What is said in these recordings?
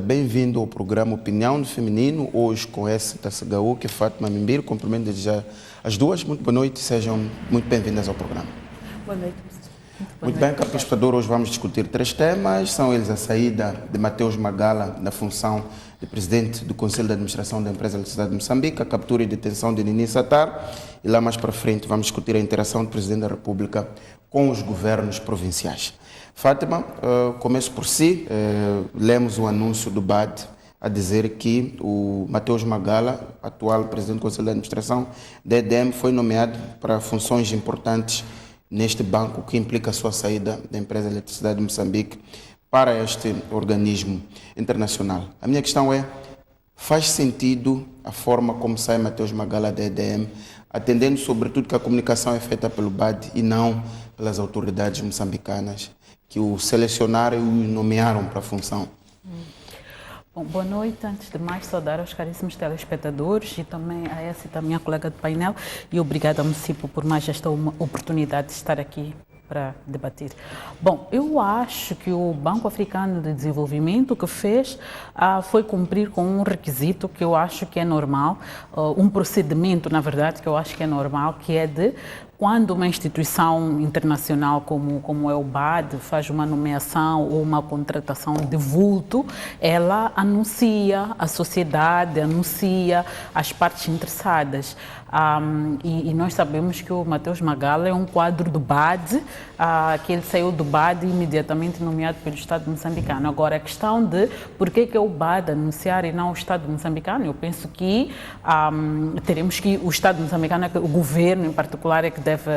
bem-vindo ao programa Opinião do Feminino, hoje com essa TCHU, que é Fátima Mimbir. Cumprimento desde já as duas. Muito boa noite, sejam muito bem-vindas ao programa. Boa noite. Muito bem, caro espectador, hoje vamos discutir 3 temas. São eles a saída de Mateus Magala da função de presidente do Conselho de Administração da Empresa de Eletricidade de Moçambique, a captura e detenção de Nini Satar, e lá mais para frente vamos discutir a interação do Presidente da República com os governos provinciais. Fátima, começo por si. Lemos o anúncio do BAD a dizer que o Mateus Magala, atual presidente do Conselho de Administração da EDM, foi nomeado para funções importantes neste banco, que implica a sua saída da Empresa de Eletricidade de Moçambique para este organismo internacional. A minha questão é, faz sentido a forma como sai Mateus Magala da EDM, atendendo sobretudo que a comunicação é feita pelo BAD e não pelas autoridades moçambicanas que o selecionaram e o nomearam para a função? Bom, boa noite. Antes de mais, saudar aos caríssimos telespectadores e também a essa e a minha colega de painel, e obrigada ao município por mais esta oportunidade de estar aqui para debater. Bom, eu acho que o Banco Africano de Desenvolvimento o que fez foi cumprir com um requisito que eu acho que é normal, um procedimento, na verdade, que eu acho que é normal, que é de quando uma instituição internacional como é o BAD faz uma nomeação ou uma contratação de vulto, ela anuncia a sociedade, anuncia as partes interessadas. E nós sabemos que o Mateus Magala é um quadro do BAD, que ele saiu do BAD imediatamente nomeado pelo Estado moçambicano. Agora, a questão de por que é o BAD anunciar e não o Estado moçambicano, eu penso que teremos que o Estado moçambicano, o governo em particular, é que deve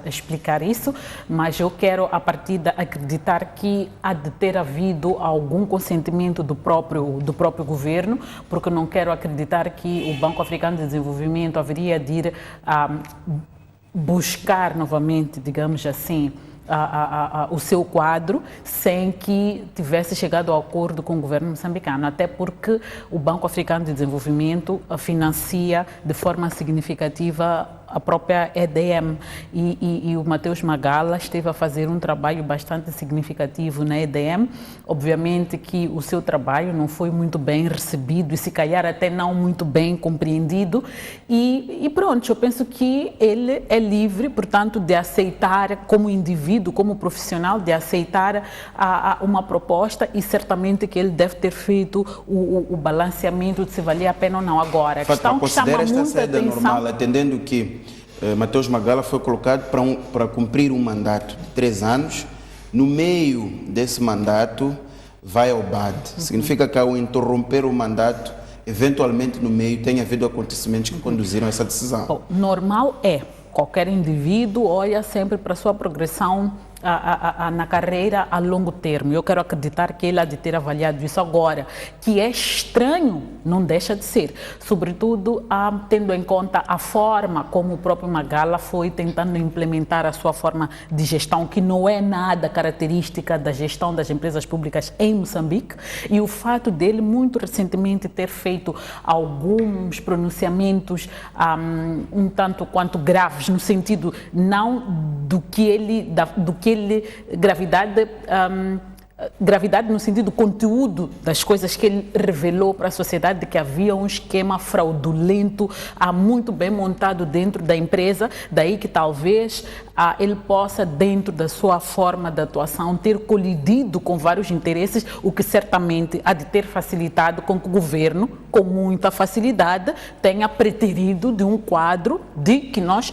explicar isso, mas eu quero, a partir de acreditar que há de ter havido algum consentimento do próprio governo, porque não quero acreditar que o Banco Africano de Desenvolvimento haveria de ir buscar novamente, digamos assim, o seu quadro sem que tivesse chegado ao acordo com o governo moçambicano, até porque o Banco Africano de Desenvolvimento financia de forma significativa a própria EDM e o Mateus Magala esteve a fazer um trabalho bastante significativo na EDM. Obviamente que o seu trabalho não foi muito bem recebido e se calhar até não muito bem compreendido e pronto, eu penso que ele é livre, portanto, de aceitar como indivíduo, como profissional, de aceitar uma proposta e certamente que ele deve ter feito o balanceamento de se valia a pena ou não. Agora, a questão que chama muita saída atenção... normal, atendendo que Mateus Magala foi colocado para cumprir um mandato de 3 anos. No meio desse mandato, vai ao BAD. Significa que ao interromper o mandato, eventualmente no meio, tem havido acontecimentos que conduziram a essa decisão. Bom, normal é. Qualquer indivíduo olha sempre para a sua progressão na carreira a longo termo. Eu quero acreditar que ele há de ter avaliado isso agora, que é estranho, não deixa de ser, sobretudo tendo em conta a forma como o próprio Magala foi tentando implementar a sua forma de gestão, que não é nada característica da gestão das empresas públicas em Moçambique, e o fato dele muito recentemente ter feito alguns pronunciamentos um tanto quanto graves, no sentido não do que ele gravidade no sentido do conteúdo das coisas que ele revelou para a sociedade, de que havia um esquema fraudulento muito bem montado dentro da empresa, daí que talvez ele possa, dentro da sua forma de atuação, ter colidido com vários interesses, o que certamente há de ter facilitado com que o governo, com muita facilidade, tenha preterido de um quadro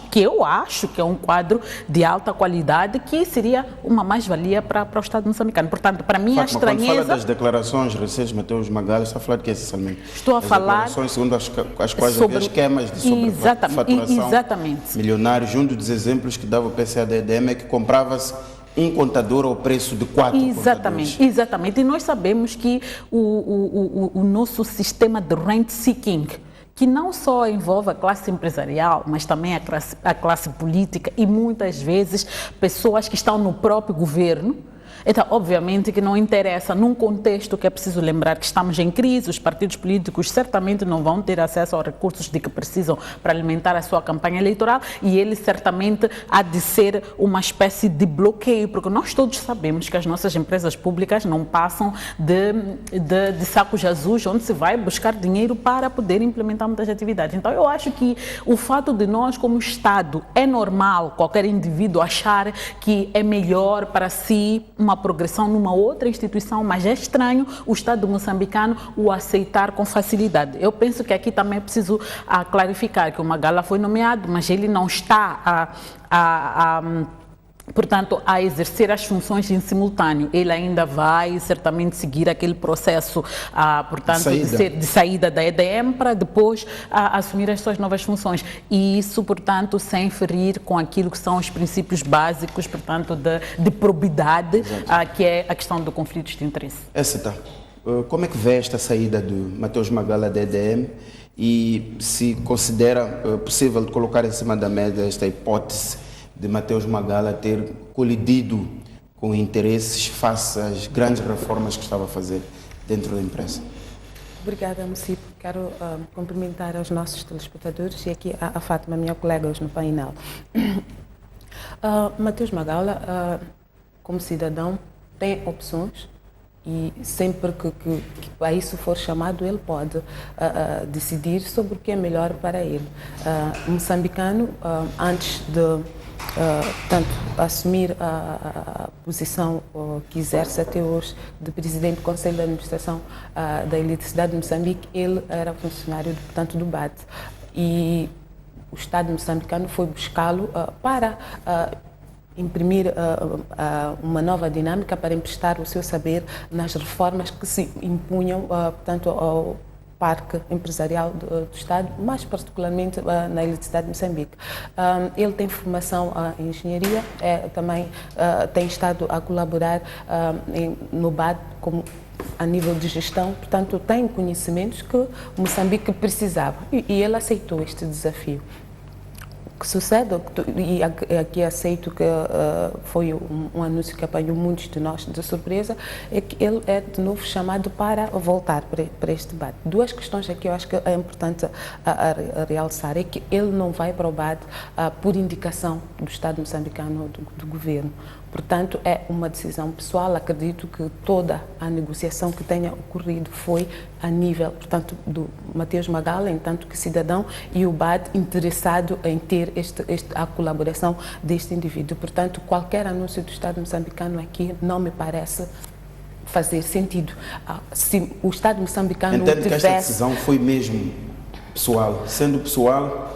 que eu acho que é um quadro de alta qualidade, que seria uma mais-valia para o Estado moçambicano. Portanto, para mim, a estranheza... Quando fala das declarações recentes de Mateus Magala, está a falar de que essencialmente? Estou a falar... Declarações segundo as quais havia esquemas de sobrefaturação milionários. Um dos exemplos que dava o PCA da EDM é que comprava-se um contador ao preço de 4 contadores. Exatamente. E nós sabemos que o nosso sistema de rent seeking, que não só envolve a classe empresarial, mas também a classe política e muitas vezes pessoas que estão no próprio governo, Então, obviamente que não interessa, num contexto que é preciso lembrar que estamos em crise, os partidos políticos certamente não vão ter acesso aos recursos de que precisam para alimentar a sua campanha eleitoral e ele certamente há de ser uma espécie de bloqueio, porque nós todos sabemos que as nossas empresas públicas não passam de sacos azuis onde se vai buscar dinheiro para poder implementar muitas atividades. Então, eu acho que o fato de nós, como Estado, é normal qualquer indivíduo achar que é melhor para si uma progressão numa outra instituição, mas é estranho o Estado moçambicano o aceitar com facilidade. Eu penso que aqui também é preciso clarificar que o Magala foi nomeado, mas ele não está portanto, a exercer as funções em simultâneo. Ele ainda vai certamente seguir aquele processo, portanto, de saída da EDM para depois assumir as suas novas funções. E isso, portanto, sem ferir com aquilo que são os princípios básicos, portanto, de probidade, que é a questão do conflito de interesse. Como é que vê esta saída do Mateus Magala da EDM e se considera possível colocar em cima da mesa esta hipótese de Mateus Magala ter colidido com interesses face às grandes reformas que estava a fazer dentro da empresa? Obrigada, Mucipo. Quero cumprimentar os nossos telespectadores e aqui a Fátima, minha colega, hoje no painel. Mateus Magala, como cidadão, tem opções e sempre que a isso for chamado, ele pode decidir sobre o que é melhor para ele. Moçambicano, antes de assumir a posição que exerce até hoje de presidente do Conselho de Administração da Eletricidade de Moçambique, ele era funcionário, portanto, do BAD. E o Estado moçambicano foi buscá-lo para imprimir uma nova dinâmica, para emprestar o seu saber nas reformas que se impunham, portanto, ao parque empresarial do Estado, mais particularmente na eletricidade de Moçambique. Ele tem formação em engenharia, também tem estado a colaborar no BAD como a nível de gestão, portanto tem conhecimentos que Moçambique precisava e ele aceitou este desafio. O que sucede, e aqui aceito que foi um anúncio que apanhou muitos de nós de surpresa, é que ele é de novo chamado para voltar para este debate. Duas questões aqui eu acho que é importante a realçar, é que ele não vai para o debate por indicação do Estado moçambicano ou do governo. Portanto, é uma decisão pessoal. Acredito que toda a negociação que tenha ocorrido foi a nível, portanto, do Mateus Magala, enquanto que cidadão, e o BAD interessado em ter a colaboração deste indivíduo. Portanto, qualquer anúncio do Estado moçambicano aqui não me parece fazer sentido. Se o Estado moçambicano entendo que esta decisão foi mesmo pessoal. Sendo pessoal,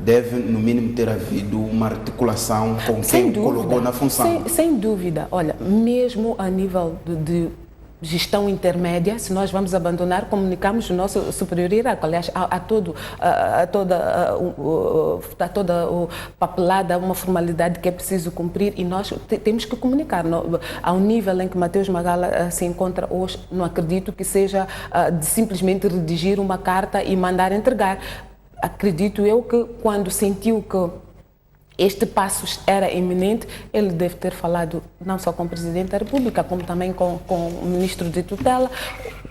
deve, no mínimo, ter havido uma articulação com quem o colocou na função. Sem dúvida. Olha, mesmo a nível de gestão intermédia, se nós vamos abandonar, comunicamos o nosso superior hierárquico. Aliás, há toda papelada, uma formalidade que é preciso cumprir e nós temos que comunicar. Ao nível em que Mateus Magala se encontra hoje, não acredito que seja de simplesmente redigir uma carta e mandar entregar. Acredito eu que quando sentiu que este passo era iminente, ele deve ter falado não só com o Presidente da República, como também com o Ministro de Tutela,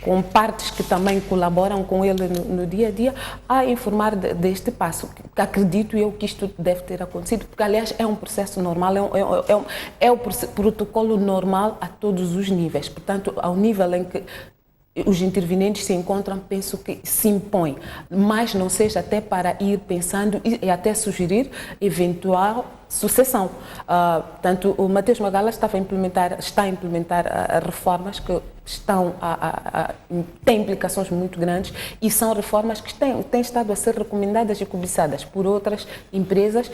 com partes que também colaboram com ele no dia a dia, a informar deste passo. Acredito eu que isto deve ter acontecido, porque aliás é um processo normal, é o protocolo normal a todos os níveis. Portanto, ao nível em que os intervenientes se encontram, penso que se impõe, mas não seja até para ir pensando e até sugerir eventual sucessão. Portanto, o Mateus Magala está a implementar reformas que têm implicações muito grandes e são reformas que têm estado a ser recomendadas e cobiçadas por outras empresas,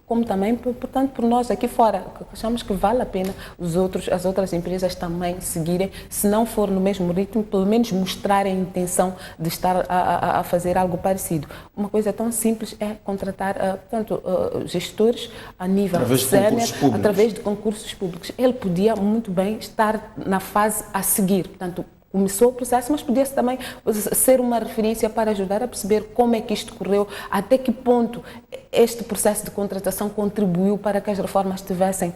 como também, portanto, por nós aqui fora. Achamos que vale a pena as outras empresas também seguirem, se não for no mesmo ritmo, pelo menos mostrarem a intenção de estar a fazer algo parecido. Uma coisa tão simples é contratar, portanto, gestores a nível sênior, através de concursos públicos. Ele podia muito bem estar na fase a seguir, portanto, começou o processo, mas podia também ser uma referência para ajudar a perceber como é que isto correu, até que ponto este processo de contratação contribuiu para que as reformas tivessem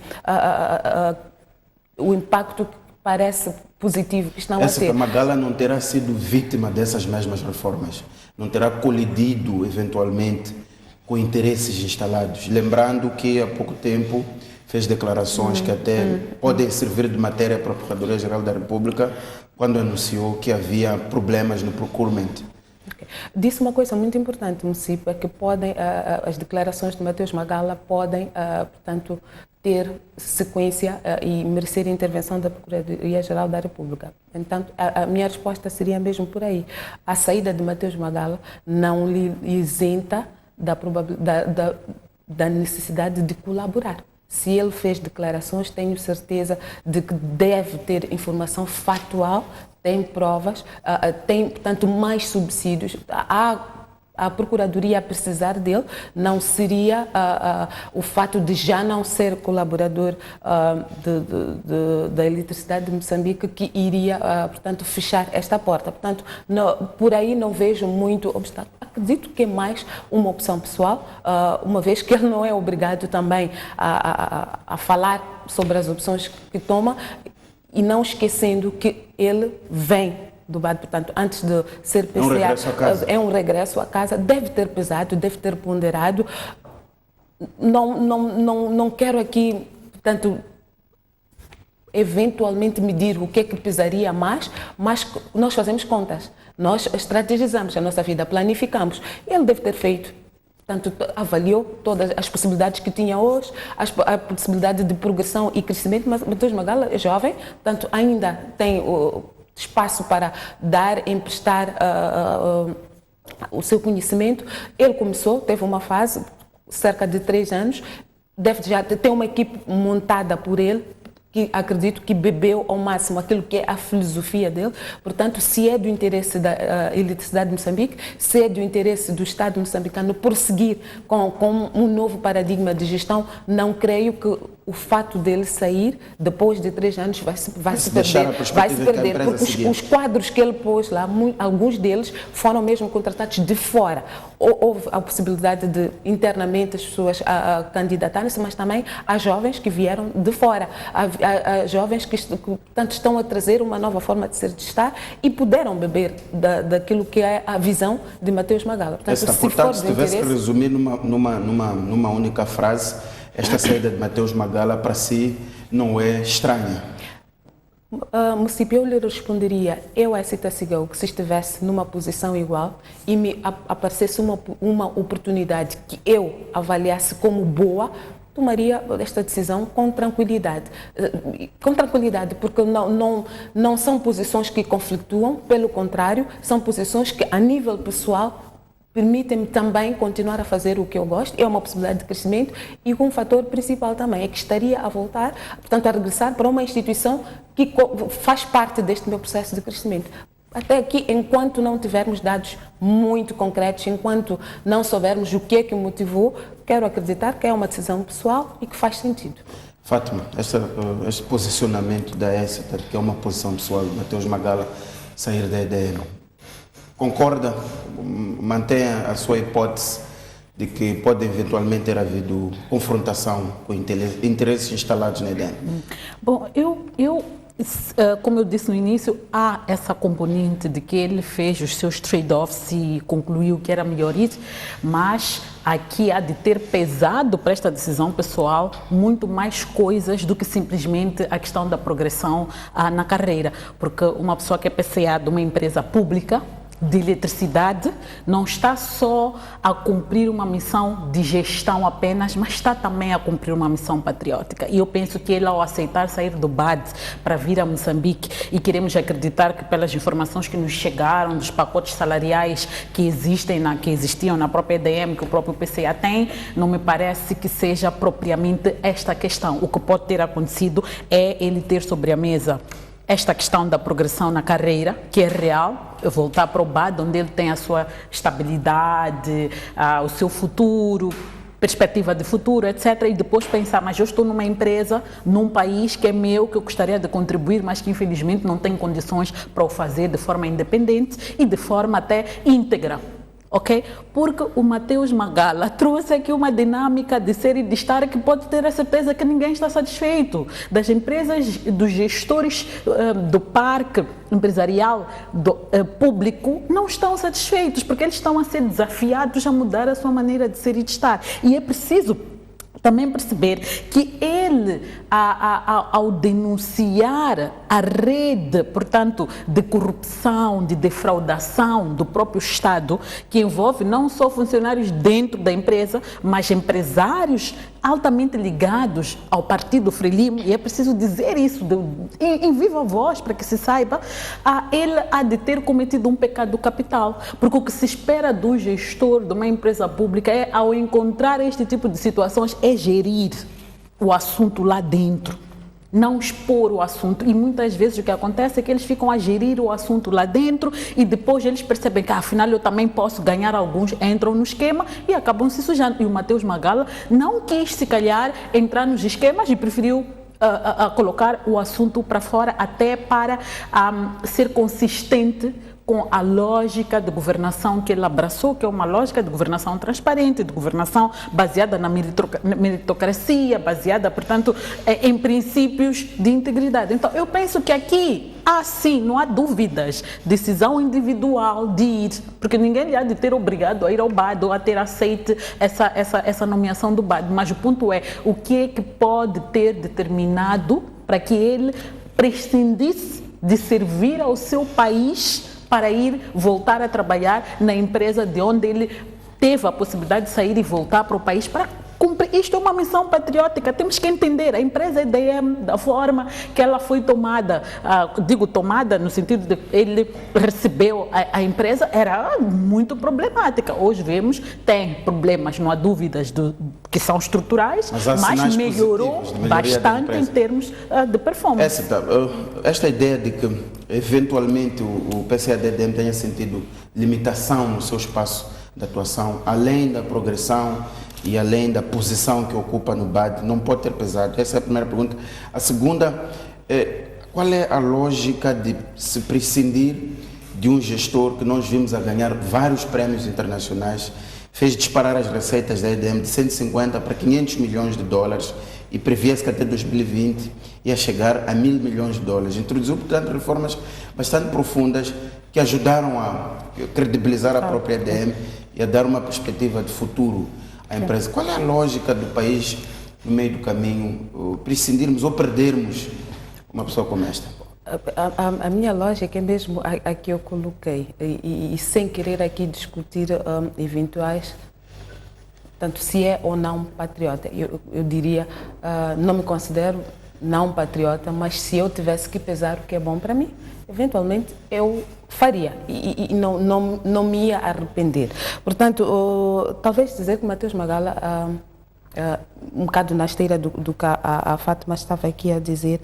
o impacto que parece positivo que estão a Essa ter. Magala não terá sido vítima dessas mesmas reformas, não terá colidido eventualmente com interesses instalados. Lembrando que há pouco tempo fez declarações que até podem servir de matéria para a Procuradoria-Geral da República quando anunciou que havia problemas no procurement. Okay. Disse uma coisa muito importante, município, é que podem, as declarações de Mateus Magala podem, portanto, ter sequência e merecer intervenção da Procuradoria-Geral da República. Então, a minha resposta seria mesmo por aí. A saída de Mateus Magala não lhe isenta da necessidade de colaborar. Se ele fez declarações, tenho certeza de que deve ter informação factual, tem provas, tem, portanto, mais subsídios. A Procuradoria a precisar dele, não seria o fato de já não ser colaborador da Eletricidade de Moçambique que iria, portanto, fechar esta porta. Portanto, por aí não vejo muito obstáculo. Acredito que é mais uma opção pessoal, uma vez que ele não é obrigado também a falar sobre as opções que toma, e não esquecendo que ele vem do BAD, portanto, antes de ser PCA, é um regresso à casa, deve ter pesado, deve ter ponderado. Não quero aqui, portanto, eventualmente medir o que é que pesaria mais, mas nós fazemos contas, nós estrategizamos a nossa vida, planificamos. Ele deve ter feito, portanto, avaliou todas as possibilidades que tinha hoje, a possibilidade de progressão e crescimento, mas Mateus Magala é jovem, portanto, ainda tem espaço para dar, emprestar o seu conhecimento. Ele começou, teve uma fase, cerca de 3 anos, deve já ter uma equipe montada por ele, que acredito que bebeu ao máximo aquilo que é a filosofia dele. Portanto, se é do interesse da Eletricidade de Moçambique, se é do interesse do Estado moçambicano prosseguir com um novo paradigma de gestão, não creio que o fato dele sair depois de 3 anos vai se perder, porque os quadros que ele pôs lá, alguns deles foram mesmo contratados de fora. Houve a possibilidade de internamente as pessoas candidatarem-se, mas também há jovens que vieram de fora, há jovens que portanto, estão a trazer uma nova forma de ser, de estar, e puderam beber daquilo que é a visão de Mateus Magala. Portanto, se tivesse que resumir numa única frase, esta saída de Mateus Magala para si não é estranha? Município, eu lhe responderia, eu a Cita Cigão, que se estivesse numa posição igual e me aparecesse uma oportunidade que eu avaliasse como boa, tomaria esta decisão com tranquilidade. Com tranquilidade, porque não são posições que conflituam, pelo contrário, são posições que, a nível pessoal, permitem-me também continuar a fazer o que eu gosto, é uma possibilidade de crescimento, e um fator principal também é que estaria a voltar, portanto, a regressar para uma instituição que faz parte deste meu processo de crescimento. Até aqui, enquanto não tivermos dados muito concretos, enquanto não soubermos o que é que o motivou, quero acreditar que é uma decisão pessoal e que faz sentido. Fátima, este posicionamento da ESETER, que é uma posição pessoal de Mateus Magala, sair da EDM, concorda, mantém a sua hipótese de que pode eventualmente ter havido confrontação com interesses instalados na EDM? Bom, como eu disse no início, há essa componente de que ele fez os seus trade-offs e concluiu que era melhor isso, mas aqui há de ter pesado para esta decisão pessoal muito mais coisas do que simplesmente a questão da progressão na carreira, porque uma pessoa que é PCA de uma empresa pública de eletricidade não está só a cumprir uma missão de gestão apenas, mas está também a cumprir uma missão patriótica. E eu penso que ele, ao aceitar sair do BAD para vir a Moçambique, e queremos acreditar que pelas informações que nos chegaram, dos pacotes salariais que existiam na própria EDM, que o próprio PCA tem, não me parece que seja propriamente esta questão. O que pode ter acontecido é ele ter sobre a mesa esta questão da progressão na carreira, que é real, voltar para o BAD, onde ele tem a sua estabilidade, o seu futuro, perspectiva de futuro, etc. E depois pensar, mas eu estou numa empresa, num país que é meu, que eu gostaria de contribuir, mas que infelizmente não tem condições para o fazer de forma independente e de forma até íntegra. ok? Porque o Mateus Magala trouxe aqui uma dinâmica de ser e de estar que pode ter a certeza que ninguém está satisfeito. Das empresas, dos gestores do parque empresarial público não estão satisfeitos, porque eles estão a ser desafiados a mudar a sua maneira de ser e de estar. E é preciso também perceber que ele, ao denunciar a rede, portanto, de corrupção, de defraudação do próprio Estado, que envolve não só funcionários dentro da empresa, mas empresários altamente ligados ao Partido Frelimo, e é preciso dizer isso em viva voz para que se saiba, ele há de ter cometido um pecado capital, porque o que se espera do gestor de uma empresa pública é, ao encontrar este tipo de situações, é gerir o assunto lá dentro, não expor o assunto. E muitas vezes o que acontece é que eles ficam a gerir o assunto lá dentro e depois eles percebem que afinal eu também posso ganhar, alguns entram no esquema e acabam se sujando. E o Mateus Magala não quis, se calhar, entrar nos esquemas e preferiu colocar o assunto para fora, até para ser consistente com a lógica de governação que ele abraçou, que é uma lógica de governação transparente, de governação baseada na meritocracia, baseada, portanto, em princípios de integridade. Então, eu penso que aqui sim, não há dúvidas, decisão individual de ir, porque ninguém lhe há de ter obrigado a ir ao BAD ou a ter aceite essa nomeação do BAD, mas o ponto é, o que é que pode ter determinado para que ele prescindisse de servir ao seu país para ir voltar a trabalhar na empresa de onde ele teve a possibilidade de sair e voltar para o país para cumprir. Isto é uma missão patriótica, temos que entender. A empresa EDM, da forma que ela foi tomada, digo tomada no sentido de ele recebeu a empresa, era muito problemática. Hoje vemos, tem problemas, não há dúvidas, que são estruturais, mas melhorou bastante em termos de performance. Esta ideia de que eventualmente o PCA-DDM tenha sentido limitação no seu espaço de atuação, além da progressão e além da posição que ocupa no BAD, não pode ter pesado? Essa é a primeira pergunta. A segunda, qual é a lógica de se prescindir de um gestor que nós vimos a ganhar vários prémios internacionais, fez disparar as receitas da EDM de 150 para 500 milhões de dólares e previa-se que até 2020 ia chegar a 1.000 milhões de dólares. Introduziu, portanto, reformas bastante profundas que ajudaram a credibilizar a própria EDM e a dar uma perspectiva de futuro à empresa. Qual é a lógica do país, no meio do caminho, prescindirmos ou perdermos uma pessoa como esta? A minha lógica é mesmo a que eu coloquei, e sem querer aqui discutir eventuais, tanto se é ou não patriota. Eu diria, não me considero não patriota, mas se eu tivesse que pesar o que é bom para mim, eventualmente eu faria e não me ia arrepender. Portanto, talvez dizer que o Mateus Magala, um bocado na esteira do que a Fátima estava aqui a dizer,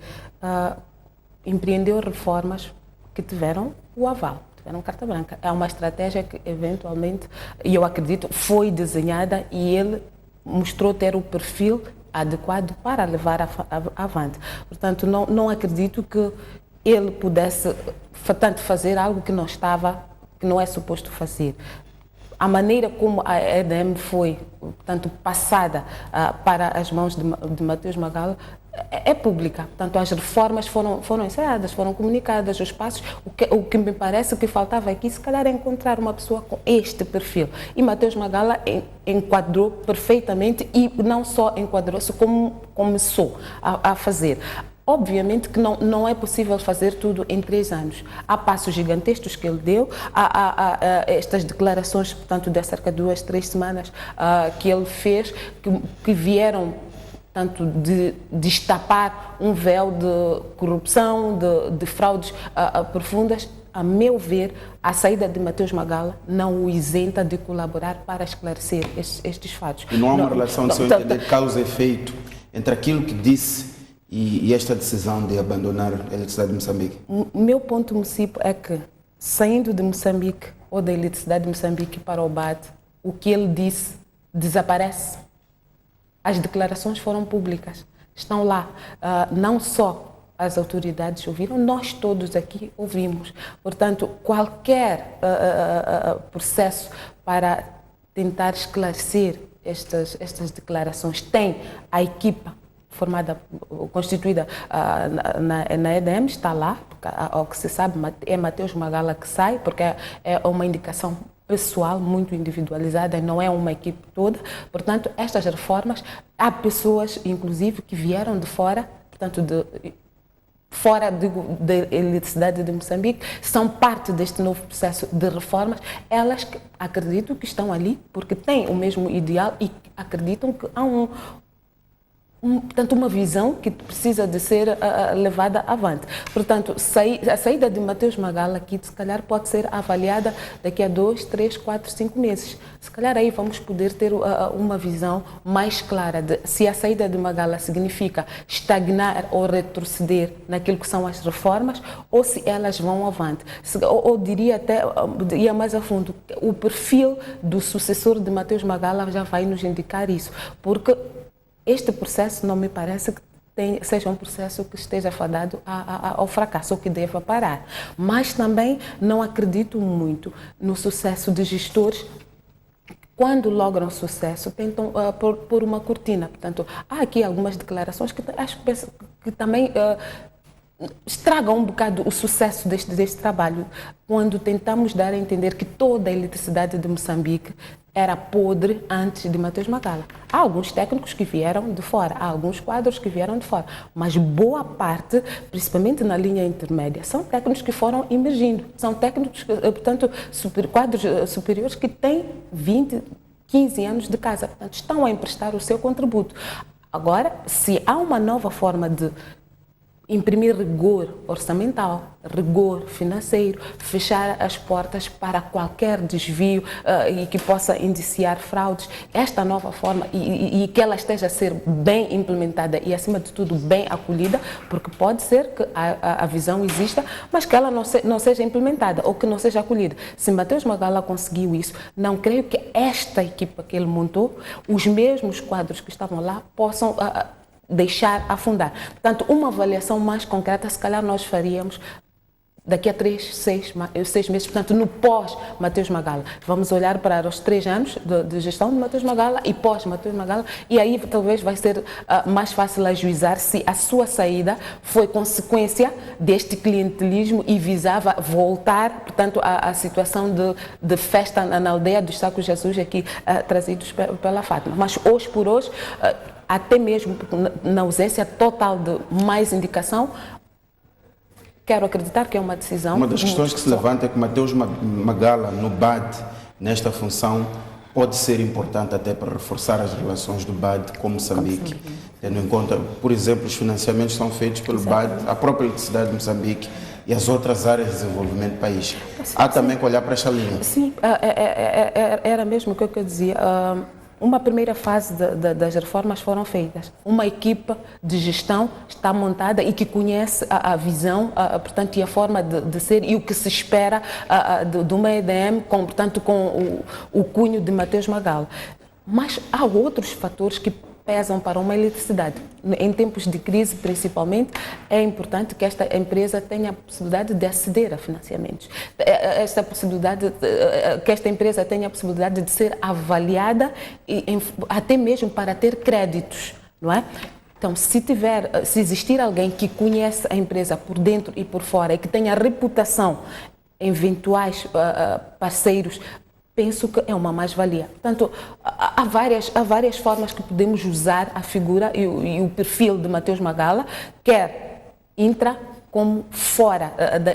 empreendeu reformas que tiveram o aval, tiveram carta branca. É uma estratégia que eventualmente, e eu acredito, foi desenhada e ele mostrou ter o perfil adequado para levar avante. Portanto, não acredito que ele pudesse, portanto, fazer algo que não é suposto fazer. A maneira como a EDM foi, portanto, passada para as mãos de Mateus Magala é pública. Portanto, as reformas foram ensaiadas, foram comunicadas, os passos. O que me parece que faltava aqui, se calhar, é encontrar uma pessoa com este perfil. E Mateus Magala enquadrou perfeitamente, e não só enquadrou-se, como começou a fazer. Obviamente que não é possível fazer tudo em 3 anos. Há passos gigantescos que ele deu, há estas declarações, portanto, de cerca de 2, 3 semanas que ele fez, que vieram, tanto de destapar um véu de corrupção, de fraudes profundas. A meu ver, a saída de Mateus Magala não o isenta de colaborar para esclarecer estes fatos. E não há uma relação, de seu entender, causa e efeito entre aquilo que disse e esta decisão de abandonar a eletricidade de Moçambique? O meu ponto município é que, saindo de Moçambique ou da eletricidade de Moçambique para o BAD, o que ele disse desaparece. As declarações foram públicas, estão lá. Não só as autoridades ouviram, nós todos aqui ouvimos. Portanto, qualquer processo para tentar esclarecer estas declarações. Tem a equipa constituída na EDM, está lá, porque, ao que se sabe, é Mateus Magala que sai, porque é uma indicação pessoal, muito individualizada, não é uma equipe toda. Portanto, estas reformas, há pessoas, inclusive, que vieram de fora, portanto, fora da eletricidade de Moçambique, são parte deste novo processo de reformas. Elas acreditam que estão ali porque têm o mesmo ideal e acreditam que há portanto, uma visão que precisa de ser levada avante. Portanto, a saída de Mateus Magala aqui, se calhar, pode ser avaliada daqui a 2, 3, 4, 5 meses. Se calhar aí vamos poder ter uma visão mais clara de se a saída de Magala significa estagnar ou retroceder naquilo que são as reformas ou se elas vão avante. Ou diria até, ia mais a fundo, o perfil do sucessor de Mateus Magala já vai nos indicar isso, porque este processo não me parece que seja um processo que esteja fadado ao fracasso ou que deva parar. Mas também não acredito muito no sucesso de gestores. Quando logram sucesso, tentam pôr uma cortina. Portanto, há aqui algumas declarações que acho que também estragam um bocado o sucesso deste trabalho, quando tentamos dar a entender que toda a eletricidade de Moçambique era podre antes de Mateus Magala. Há alguns técnicos que vieram de fora, há alguns quadros que vieram de fora, mas boa parte, principalmente na linha intermédia, são técnicos que foram emergindo, são técnicos, portanto, quadros superiores que têm 20, 15 anos de casa, portanto, estão a emprestar o seu contributo. Agora, se há uma nova forma de imprimir rigor orçamental, rigor financeiro, fechar as portas para qualquer desvio e que possa indiciar fraudes. Esta nova forma e que ela esteja a ser bem implementada e, acima de tudo, bem acolhida, porque pode ser que a visão exista, mas que ela não seja implementada ou que não seja acolhida. Se Mateus Magala conseguiu isso, não creio que esta equipa que ele montou, os mesmos quadros que estavam lá, possam deixar afundar. Portanto, uma avaliação mais concreta, se calhar nós faríamos daqui a 3, 6 meses, portanto, no pós-Mateus Magala. Vamos olhar para os 3 anos de gestão de Mateus Magala e pós-Mateus Magala, e aí talvez vai ser mais fácil ajuizar se a sua saída foi consequência deste clientelismo e visava voltar, portanto, à situação de festa na aldeia dos Sacos Jesus aqui trazidos pela Fátima. Mas hoje por hoje, até mesmo na ausência total de mais indicação, quero acreditar que é uma decisão. Uma das questões que se levanta é que Mateus Magala, no BAD, nesta função, pode ser importante até para reforçar as relações do BAD com Moçambique. Tendo em conta, por exemplo, os financiamentos são feitos pelo BAD, a própria eletricidade de Moçambique e as outras áreas de desenvolvimento do país. Há também que olhar para esta linha. Sim, era mesmo o que eu dizia. Uma primeira fase das reformas foram feitas. Uma equipa de gestão está montada e que conhece a visão, portanto, e a forma de ser e o que se espera de uma EDM, portanto, com o cunho de Mateus Magala. Mas há outros fatores que pesam para uma eletricidade. Em tempos de crise, principalmente, é importante que esta empresa tenha a possibilidade de aceder a financiamentos. Que esta empresa tenha a possibilidade de ser avaliada até mesmo para ter créditos, não é? Então, se existir alguém que conhece a empresa por dentro e por fora e que tenha reputação, eventuais parceiros, penso que é uma mais-valia. Portanto, há várias formas que podemos usar a figura e o perfil de Mateus Magala, quer intra como fora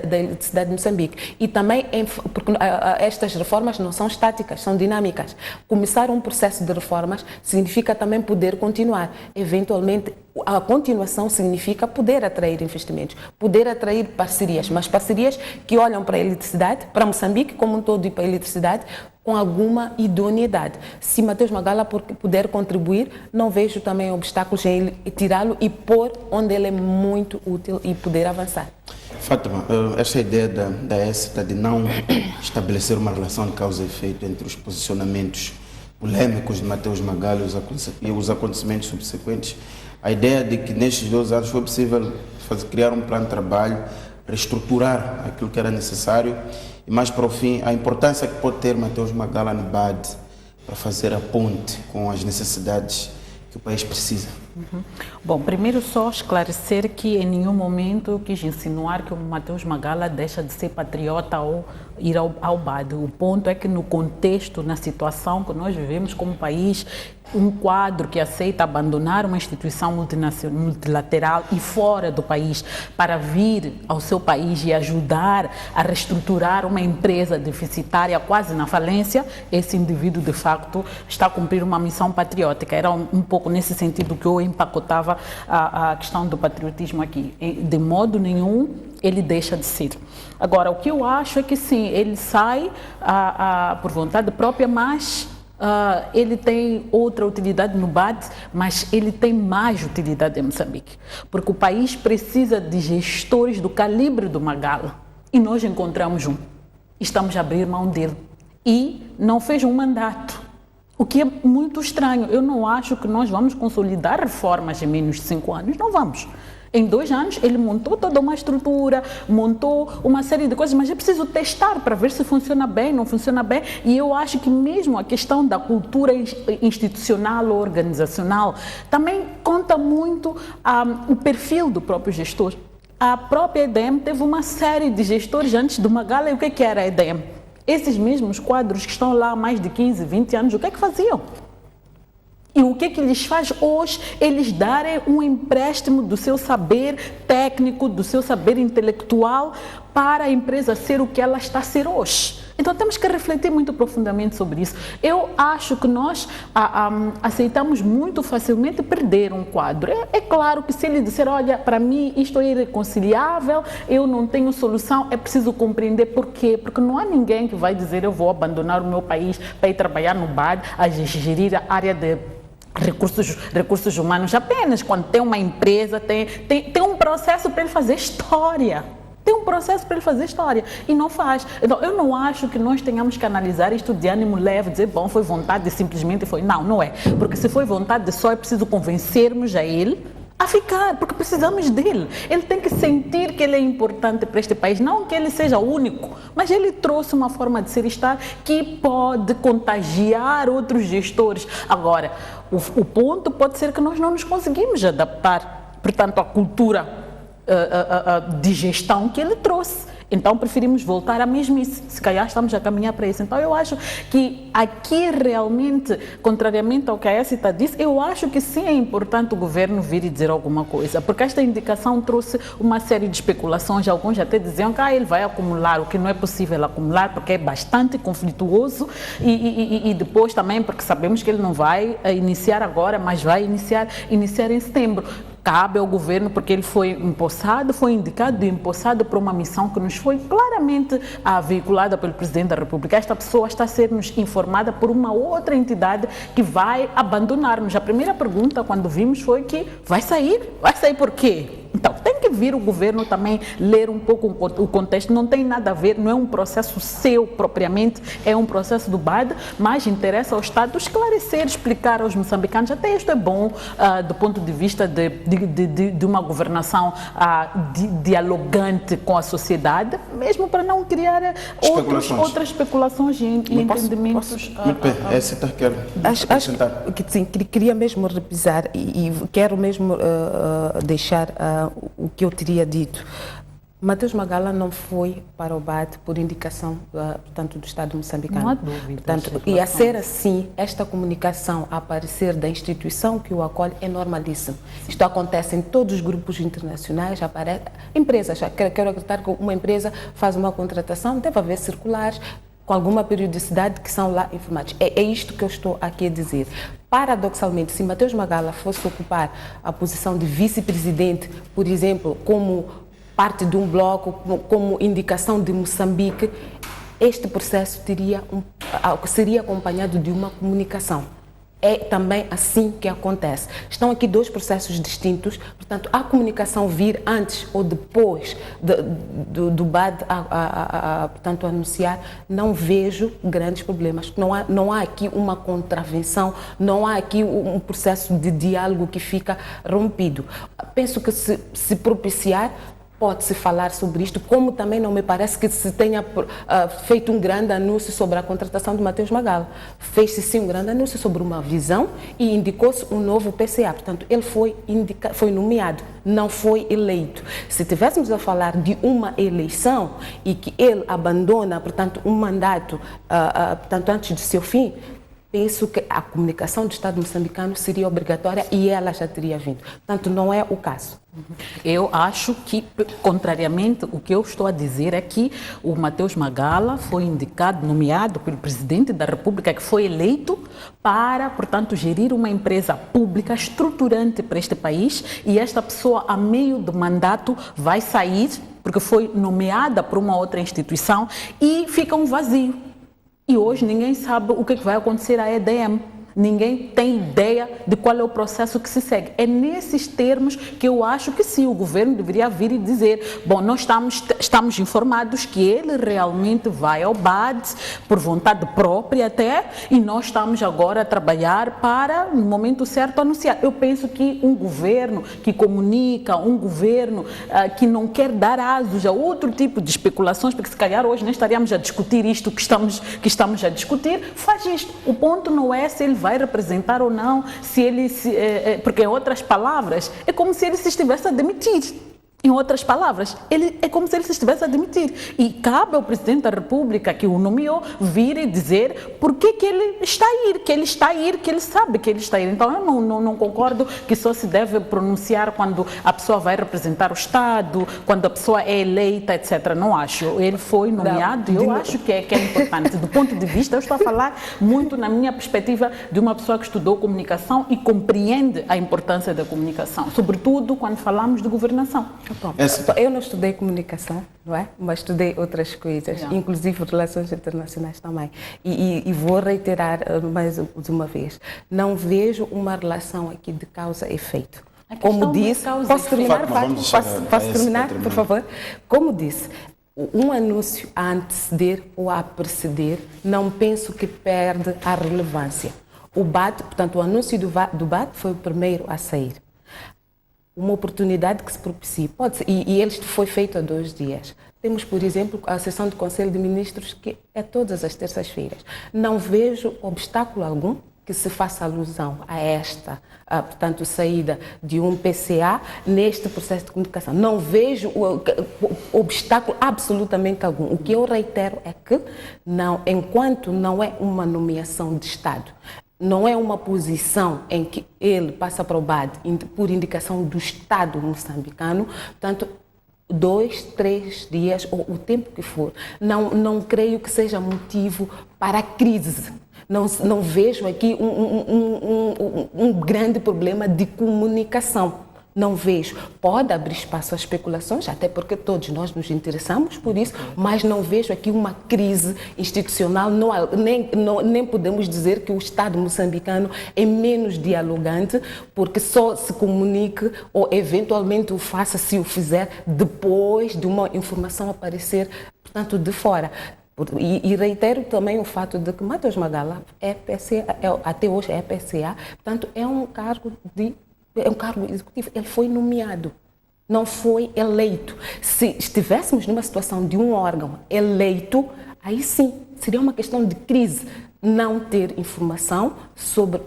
da eletricidade de Moçambique. E também, porque estas reformas não são estáticas, são dinâmicas. Começar um processo de reformas significa também poder continuar. Eventualmente, a continuação significa poder atrair investimentos, poder atrair parcerias, mas parcerias que olham para a eletricidade, para Moçambique como um todo e para a eletricidade, com alguma idoneidade. Se Mateus Magala puder contribuir, não vejo também obstáculos em tirá-lo e pôr onde ele é muito útil e poder avançar. Fátima, esta ideia da ESTA de não estabelecer uma relação de causa e efeito entre os posicionamentos polêmicos de Mateus Magala e os acontecimentos subsequentes, a ideia de que nestes 2 anos foi possível criar um plano de trabalho reestruturar aquilo que era necessário e mais para o fim a importância que pode ter Mateus Magala no BAD para fazer a ponte com as necessidades que o país precisa. Bom, primeiro só esclarecer que em nenhum momento eu quis insinuar que o Mateus Magala deixa de ser patriota ou ir ao BAD. O ponto é que no contexto, na situação que nós vivemos como país, um quadro que aceita abandonar uma instituição multilateral e fora do país para vir ao seu país e ajudar a reestruturar uma empresa deficitária quase na falência, esse indivíduo de facto está a cumprir uma missão patriótica. Era um pouco nesse sentido que eu empacotava a questão do patriotismo aqui. De modo nenhum ele deixa de ser. Agora, o que eu acho é que sim, ele sai por vontade própria, mas ele tem outra utilidade no BAD, mas ele tem mais utilidade em Moçambique, porque o país precisa de gestores do calibre do Magala, e nós encontramos um. Estamos a abrir mão dele. E não fez um mandato, o que é muito estranho. Eu não acho que nós vamos consolidar reformas em menos de 5 anos, não vamos. Em 2 anos, ele montou toda uma estrutura, montou uma série de coisas, mas é preciso testar para ver se funciona bem, não funciona bem. E eu acho que mesmo a questão da cultura institucional ou organizacional também conta muito o perfil do próprio gestor. A própria EDM teve uma série de gestores antes do Magala. E o que era a EDM? Esses mesmos quadros que estão lá há mais de 15, 20 anos, o que é que faziam? E o que lhes faz hoje eles darem um empréstimo do seu saber técnico, do seu saber intelectual para a empresa ser o que ela está a ser hoje? Então temos que refletir muito profundamente sobre isso. Eu acho que nós aceitamos muito facilmente perder um quadro. É claro que se ele disser, olha, para mim isto é irreconciliável, eu não tenho solução, é preciso compreender por quê. Porque não há ninguém que vai dizer, eu vou abandonar o meu país para ir trabalhar no BAD, a gerir a área de recursos humanos apenas quando tem uma empresa, tem um processo para ele fazer história. Tem um processo para ele fazer história e não faz. Então, eu não acho que nós tenhamos que analisar isto de ânimo leve, dizer, bom, foi vontade de simplesmente foi. Não, não é. Porque se foi vontade de só, é preciso convencermos a ele a ficar, porque precisamos dele. Ele tem que sentir que ele é importante para este país, não que ele seja único, mas ele trouxe uma forma de ser e estar que pode contagiar outros gestores. Agora, o ponto pode ser que nós não nos conseguimos adaptar, portanto, à cultura de gestão que ele trouxe. Então preferimos voltar à mesmice, se calhar estamos a caminhar para isso. Então eu acho que aqui realmente, contrariamente ao que a Écita disse, eu acho que sim é importante o governo vir e dizer alguma coisa, porque esta indicação trouxe uma série de especulações, alguns até diziam que ele vai acumular, o que não é possível acumular, porque é bastante conflituoso e depois também porque sabemos que ele não vai iniciar agora, mas vai iniciar em setembro. Cabe ao governo, porque ele foi indicado e empossado para uma missão que nos foi claramente veiculada pelo Presidente da República. Esta pessoa está a ser-nos informada por uma outra entidade que vai abandonar-nos. A primeira pergunta, quando vimos, foi que vai sair por quê? Então, tem que vir o governo também ler um pouco o contexto, não tem nada a ver, não é um processo seu propriamente, é um processo do BAD, mas interessa ao Estado esclarecer, explicar aos moçambicanos, até isto é bom do ponto de vista de uma governação dialogante com a sociedade, mesmo para não criar outras especulações e entendimentos. Écita, quero acrescentar. Acho que sim, queria mesmo repisar e quero mesmo deixar o que eu teria dito. Mateus Magala não foi para o BAD por indicação, portanto, do Estado moçambicano. Não há dúvida. Portanto, e a ser assim, esta comunicação a aparecer da instituição que o acolhe é normalíssimo. Isto acontece em todos os grupos internacionais, aparece. Empresas, quero acreditar que uma empresa faz uma contratação, deve haver circulares com alguma periodicidade que são lá informados. É isto que eu estou aqui a dizer. Paradoxalmente, se Mateus Magala fosse ocupar a posição de vice-presidente, por exemplo, como parte de um bloco, como indicação de Moçambique, este processo seria acompanhado de uma comunicação. É também assim que acontece. Estão aqui 2 processos distintos, portanto, a comunicação vir antes ou depois do BAD portanto, anunciar, não vejo grandes problemas. Não há aqui uma contravenção, não há aqui um processo de diálogo que fica rompido. Penso que se propiciar, pode-se falar sobre isto, como também não me parece que se tenha feito um grande anúncio sobre a contratação de Mateus Magala. Fez-se sim um grande anúncio sobre uma visão e indicou-se um novo PCA. Portanto, ele foi nomeado, não foi eleito. Se tivéssemos a falar de uma eleição e que ele abandona, portanto, um mandato portanto, antes de seu fim, penso que a comunicação do Estado moçambicano seria obrigatória e ela já teria vindo. Portanto, não é o caso. Eu acho que, contrariamente, o que eu estou a dizer é que o Mateus Magala foi indicado, nomeado pelo Presidente da República, que foi eleito para, portanto, gerir uma empresa pública estruturante para este país, e esta pessoa, a meio do mandato, vai sair, porque foi nomeada por uma outra instituição, e fica um vazio. E hoje ninguém sabe o que vai acontecer à EDM. Ninguém tem ideia de qual é o processo que se segue. É nesses termos que eu acho que sim, o governo deveria vir e dizer, bom, nós estamos informados que ele realmente vai ao BAD, por vontade própria até, e nós estamos agora a trabalhar para, no momento certo, anunciar. Eu penso que um governo que comunica, um governo que não quer dar asos a outro tipo de especulações, porque se calhar hoje nem estaríamos a discutir isto que estamos a discutir, faz isto. O ponto não é se ele vai representar ou não, porque em outras palavras, é como se ele se estivesse a demitir. Em outras palavras, é como se ele se estivesse a demitir. E cabe ao Presidente da República, que o nomeou, vir e dizer por que ele está a ir, que ele sabe que ele está a ir. Então, eu não concordo que só se deve pronunciar quando a pessoa vai representar o Estado, quando a pessoa é eleita, etc. Não acho. Ele foi nomeado e eu acho que é importante. Do ponto de vista, eu estou a falar muito na minha perspectiva de uma pessoa que estudou comunicação e compreende a importância da comunicação, sobretudo quando falamos de governação. Bom, eu não estudei comunicação, não é? Mas estudei outras coisas, inclusive relações internacionais também. E vou reiterar mais de uma vez, não vejo uma relação aqui de causa e efeito. Como disse, posso terminar? Posso terminar, por favor? Como disse, um anúncio a anteceder ou a preceder, não penso que perde a relevância. O BAD, portanto, o anúncio do BAD foi o primeiro a sair. Uma oportunidade que se propicia. E ele foi feito há 2 dias. Temos, por exemplo, a sessão do Conselho de Ministros, que é todas as terças-feiras. Não vejo obstáculo algum que se faça alusão a esta, portanto, saída de um PCA neste processo de comunicação. Não vejo obstáculo absolutamente algum. O que eu reitero é que, enquanto não é uma nomeação de Estado, não é uma posição em que ele passa para o BAD por indicação do Estado moçambicano, portanto, 2, 3 dias, ou o tempo que for, não creio que seja motivo para a crise. Não vejo aqui um grande problema de comunicação. Não vejo. Pode abrir espaço a especulações, até porque todos nós nos interessamos por isso, mas não vejo aqui uma crise institucional, nem podemos dizer que o Estado moçambicano é menos dialogante, porque só se comunique ou eventualmente o faça, se o fizer, depois de uma informação aparecer, portanto, de fora. E reitero também o fato de que Mateus Magala até hoje é PCA, portanto, é um cargo executivo. Ele foi nomeado, não foi eleito. Se estivéssemos numa situação de um órgão eleito, aí sim, seria uma questão de crise não ter informação sobre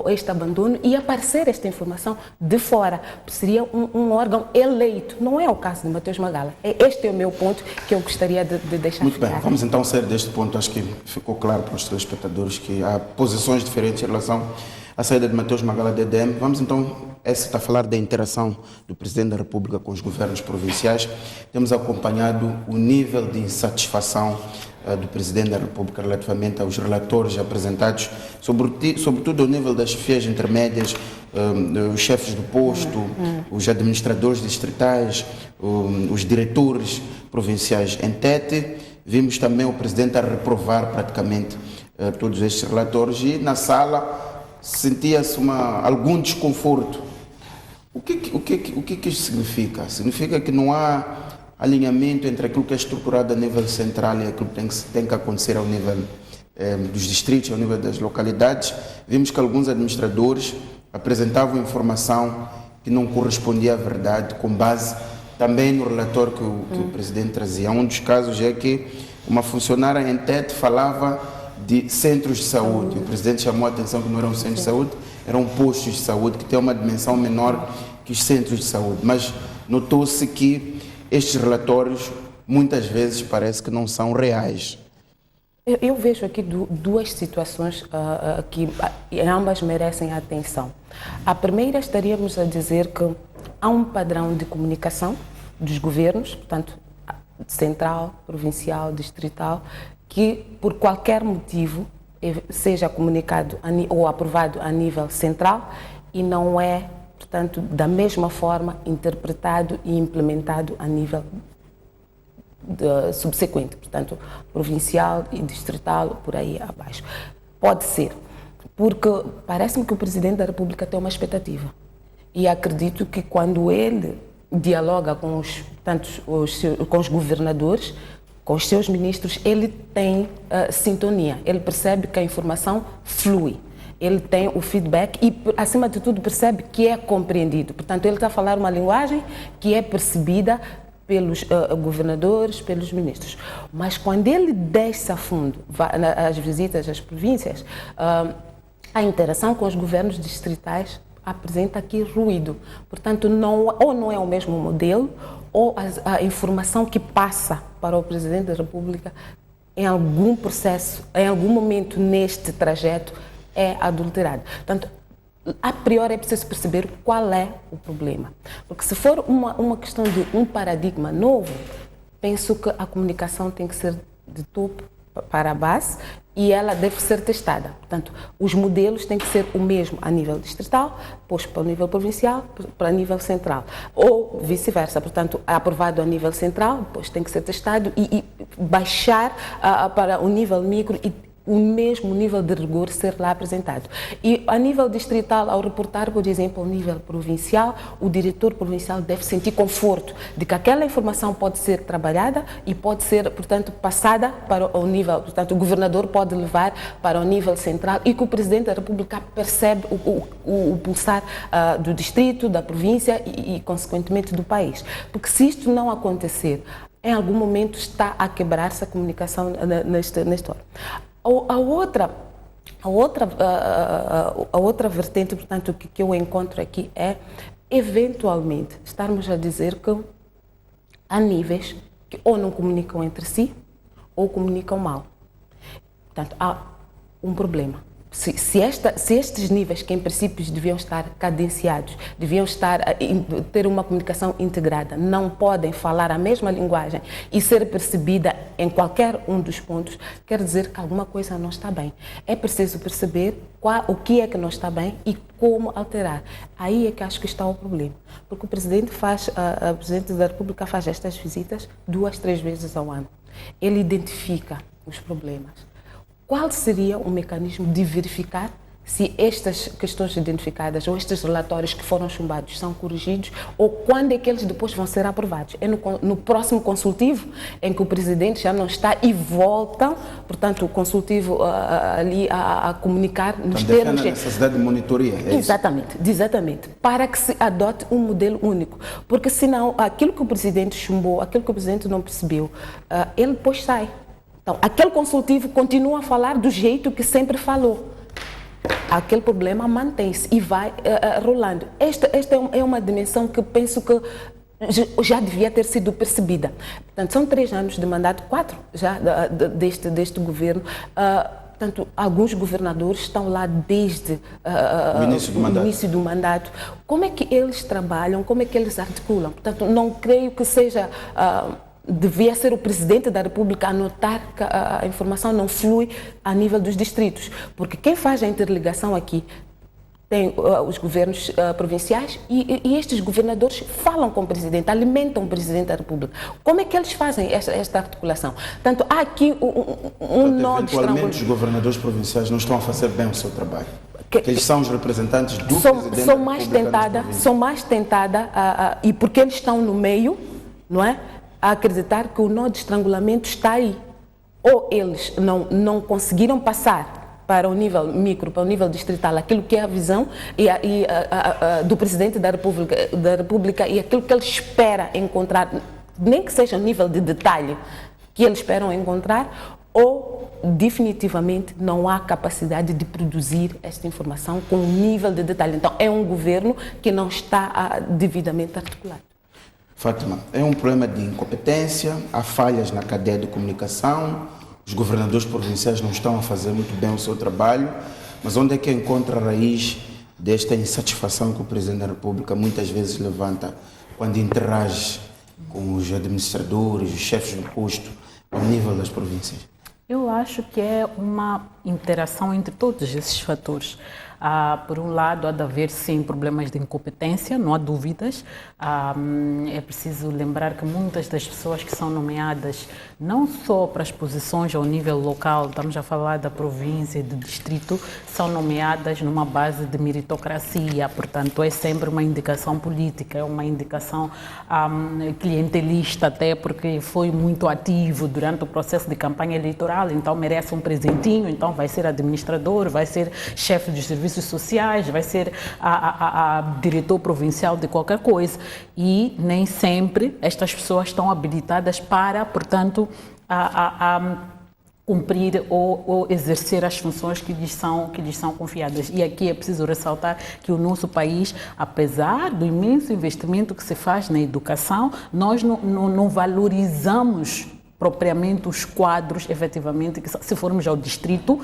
este abandono e aparecer esta informação de fora. Seria um órgão eleito. Não é o caso de Mateus Magala. Este é o meu ponto que eu gostaria de deixar Muito claro. bem, vamos então sair deste ponto. Acho que ficou claro para os telespectadores que há posições diferentes em relação à saída de Mateus Magala da EDM. Vamos então, está a falar da interação do Presidente da República com os governos provinciais. Temos acompanhado o nível de insatisfação do Presidente da República relativamente aos relatores apresentados, sobretudo ao nível das chefias intermédias, os chefes do posto, os administradores distritais, os diretores provinciais. Em Tete, vimos também o Presidente a reprovar praticamente todos estes relatores e na sala sentia-se algum desconforto. O que isto significa? Significa que não há alinhamento entre aquilo que é estruturado a nível central e aquilo que tem que acontecer ao nível dos distritos, ao nível das localidades. Vimos que alguns administradores apresentavam informação que não correspondia à verdade com base também no relatório que o presidente trazia. Um dos casos é que uma funcionária em Tete falava de centros de saúde. O presidente chamou a atenção que não eram centros de saúde, eram postos de saúde que têm uma dimensão menor que os centros de saúde. Mas notou-se que estes relatórios muitas vezes parece que não são reais. Eu vejo aqui duas situações que ambas merecem atenção. A primeira, estaríamos a dizer que há um padrão de comunicação dos governos, portanto, central, provincial, distrital, que por qualquer motivo seja comunicado ou aprovado a nível central e não é, portanto, da mesma forma interpretado e implementado a nível subsequente, portanto, provincial e distrital, por aí abaixo. Pode ser, porque parece-me que o Presidente da República tem uma expectativa e acredito que quando ele dialoga com com os governadores, com os seus ministros, ele tem sintonia, ele percebe que a informação flui, ele tem o feedback e, acima de tudo, percebe que é compreendido. Portanto, ele está a falar uma linguagem que é percebida pelos governadores, pelos ministros. Mas quando ele desce a fundo, as visitas às províncias, a interação com os governos distritais apresenta aqui ruído. Portanto, ou não é o mesmo modelo, ou a informação que passa para o Presidente da República em algum processo, em algum momento neste trajeto, é adulterada. Portanto, a priori é preciso perceber qual é o problema. Porque se for uma questão de um paradigma novo, penso que a comunicação tem que ser de topo para a base e ela deve ser testada. Portanto, os modelos têm que ser o mesmo a nível distrital, posto para o nível provincial, para o nível central. Ou vice-versa. Portanto, aprovado a nível central, depois tem que ser testado e baixar para o nível micro e o mesmo nível de rigor ser lá apresentado. E a nível distrital, ao reportar, por exemplo, ao nível provincial, o diretor provincial deve sentir conforto de que aquela informação pode ser trabalhada e pode ser, portanto, passada para o nível, portanto, o governador pode levar para o nível central e que o Presidente da República percebe o pulsar do distrito, da província e, consequentemente, do país. Porque se isto não acontecer, em algum momento está a quebrar-se a comunicação nesta hora. A outra vertente, portanto, que eu encontro aqui é, eventualmente, estarmos a dizer que há níveis que ou não comunicam entre si ou comunicam mal. Portanto, há um problema. Se estes níveis, que em princípio deviam estar cadenciados, deviam ter uma comunicação integrada, não podem falar a mesma linguagem e ser percebida em qualquer um dos pontos, quer dizer que alguma coisa não está bem. É preciso perceber o que é que não está bem e como alterar. Aí é que acho que está o problema. Porque o Presidente da República faz estas visitas 2, 3 vezes ao ano. Ele identifica os problemas. Qual seria o mecanismo de verificar se estas questões identificadas ou estes relatórios que foram chumbados são corrigidos ou quando é que eles depois vão ser aprovados? É no próximo consultivo em que o Presidente já não está e voltam, portanto, o consultivo ali a comunicar nos termos... A necessidade de monitoria, é Exatamente, para que se adote um modelo único, porque senão aquilo que o Presidente chumbou, aquilo que o Presidente não percebeu, ele depois sai. Então, aquele consultivo continua a falar do jeito que sempre falou. Aquele problema mantém-se e vai rolando. Esta é uma dimensão que penso que já devia ter sido percebida. Portanto, são 3 anos de mandato, 4 já deste governo. Portanto, alguns governadores estão lá desde o início do mandato. Como é que eles trabalham? Como é que eles articulam? Portanto, não creio que seja... devia ser o Presidente da República a notar que a informação não flui a nível dos distritos, porque quem faz a interligação aqui tem os governos provinciais e estes governadores falam com o Presidente, alimentam o Presidente da República. Como é que eles fazem esta articulação? Portanto, há aqui um nó de estrangulação. Eventualmente, os governadores provinciais não estão a fazer bem o seu trabalho. Que eles são os representantes do Presidente da República. São mais tentada, e porque eles estão no meio, não é? A acreditar que o nó de estrangulamento está aí. Ou eles não conseguiram passar para o nível micro, para o nível distrital, aquilo que é a visão do Presidente da República e aquilo que ele espera encontrar, nem que seja a nível de detalhe que eles esperam encontrar, ou definitivamente não há capacidade de produzir esta informação com um nível de detalhe. Então, é um governo que não está devidamente articulado. Fátima, é um problema de incompetência, há falhas na cadeia de comunicação, os governadores provinciais não estão a fazer muito bem o seu trabalho, mas onde é que encontra a raiz desta insatisfação que o Presidente da República muitas vezes levanta quando interage com os administradores, os chefes do posto, ao nível das províncias? Eu acho que é uma interação entre todos esses fatores. Por um lado, há de haver, sim, problemas de incompetência, não há dúvidas. É preciso lembrar que muitas das pessoas que são nomeadas, não só para as posições ao nível local, estamos a falar da província e do distrito, são nomeadas numa base de meritocracia, portanto, é sempre uma indicação política, é uma indicação clientelista, até porque foi muito ativo durante o processo de campanha eleitoral, então merece um presentinho, então vai ser administrador, vai ser chefe de serviços sociais, vai ser diretor provincial de qualquer coisa, e nem sempre estas pessoas estão habilitadas para, portanto, cumprir ou exercer as funções que lhes são confiadas. E aqui é preciso ressaltar que o nosso país, apesar do imenso investimento que se faz na educação, nós não valorizamos propriamente os quadros, efetivamente, que se formos ao distrito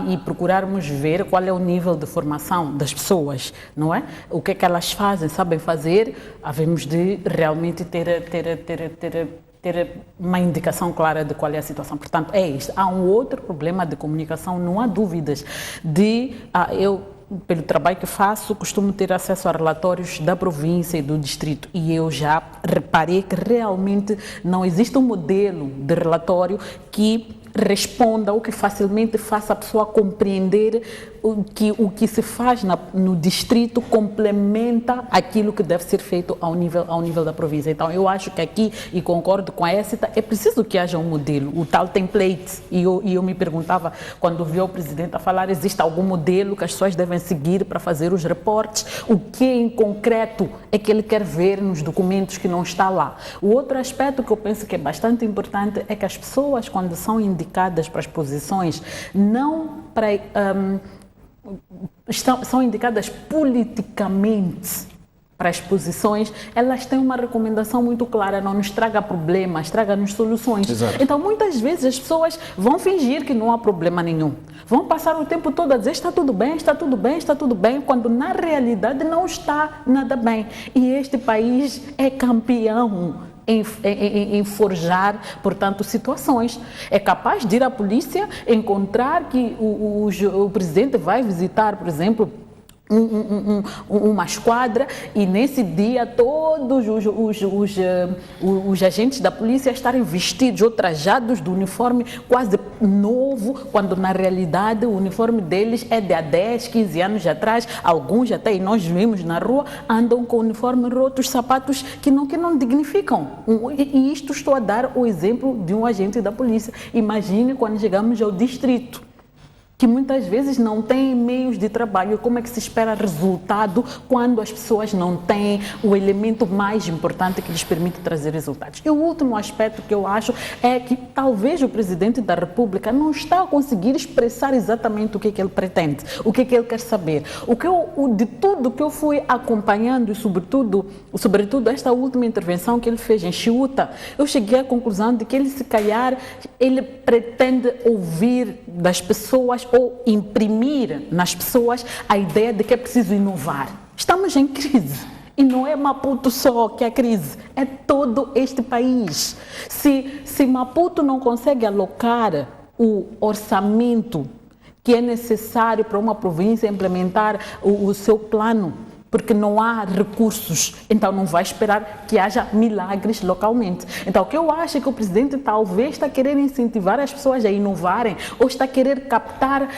e procurarmos ver qual é o nível de formação das pessoas, não é? O que é que elas fazem, sabem fazer, havemos de realmente ter uma indicação clara de qual é a situação. Portanto, é isto. Há um outro problema de comunicação, não há dúvidas, pelo trabalho que faço, costumo ter acesso a relatórios da província e do distrito, e eu já reparei que realmente não existe um modelo de relatório que responda ou que facilmente faça a pessoa compreender o que se faz no distrito complementa aquilo que deve ser feito ao nível da província. Então, eu acho que aqui, e concordo com a Écita, é preciso que haja um modelo, o tal template. E eu me perguntava, quando vi o Presidente a falar, existe algum modelo que as pessoas devem seguir para fazer os reportes? O que em concreto é que ele quer ver nos documentos que não está lá? O outro aspecto que eu penso que é bastante importante é que as pessoas, quando são indicadas para as posições, não para... são indicadas politicamente para as posições, elas têm uma recomendação muito clara: não nos traga problemas, traga-nos soluções. Exato. Então, muitas vezes as pessoas vão fingir que não há problema nenhum, vão passar o tempo todo a dizer está tudo bem, está tudo bem, está tudo bem, quando na realidade não está nada bem. E este país é campeão em forjar, portanto, situações. É capaz de ir à polícia, encontrar que o presidente vai visitar, por exemplo, uma esquadra, e nesse dia todos os agentes da polícia estarem vestidos ou trajados de uniforme quase novo, quando na realidade o uniforme deles é de há 10, 15 anos atrás. Alguns até, e nós vimos na rua, andam com o uniforme roto, sapatos que não dignificam. E isto estou a dar o exemplo de um agente da polícia. Imagine quando chegamos ao distrito, que muitas vezes não têm meios de trabalho. Como é que se espera resultado quando as pessoas não têm o elemento mais importante que lhes permite trazer resultados? E o último aspecto que eu acho é que talvez o Presidente da República não está a conseguir expressar exatamente o que é que ele pretende, o que é que ele quer saber. De tudo que eu fui acompanhando, e sobretudo esta última intervenção que ele fez em Chiuta, eu cheguei à conclusão de que ele, se calhar, ele pretende ouvir das pessoas ou imprimir nas pessoas a ideia de que é preciso inovar. Estamos em crise. E não é Maputo só que é a crise, é todo este país. Se Maputo não consegue alocar o orçamento que é necessário para uma província implementar o seu plano porque não há recursos, então não vai esperar que haja milagres localmente. Então o que eu acho é que o presidente talvez está a querer incentivar as pessoas a inovarem ou está a querer captar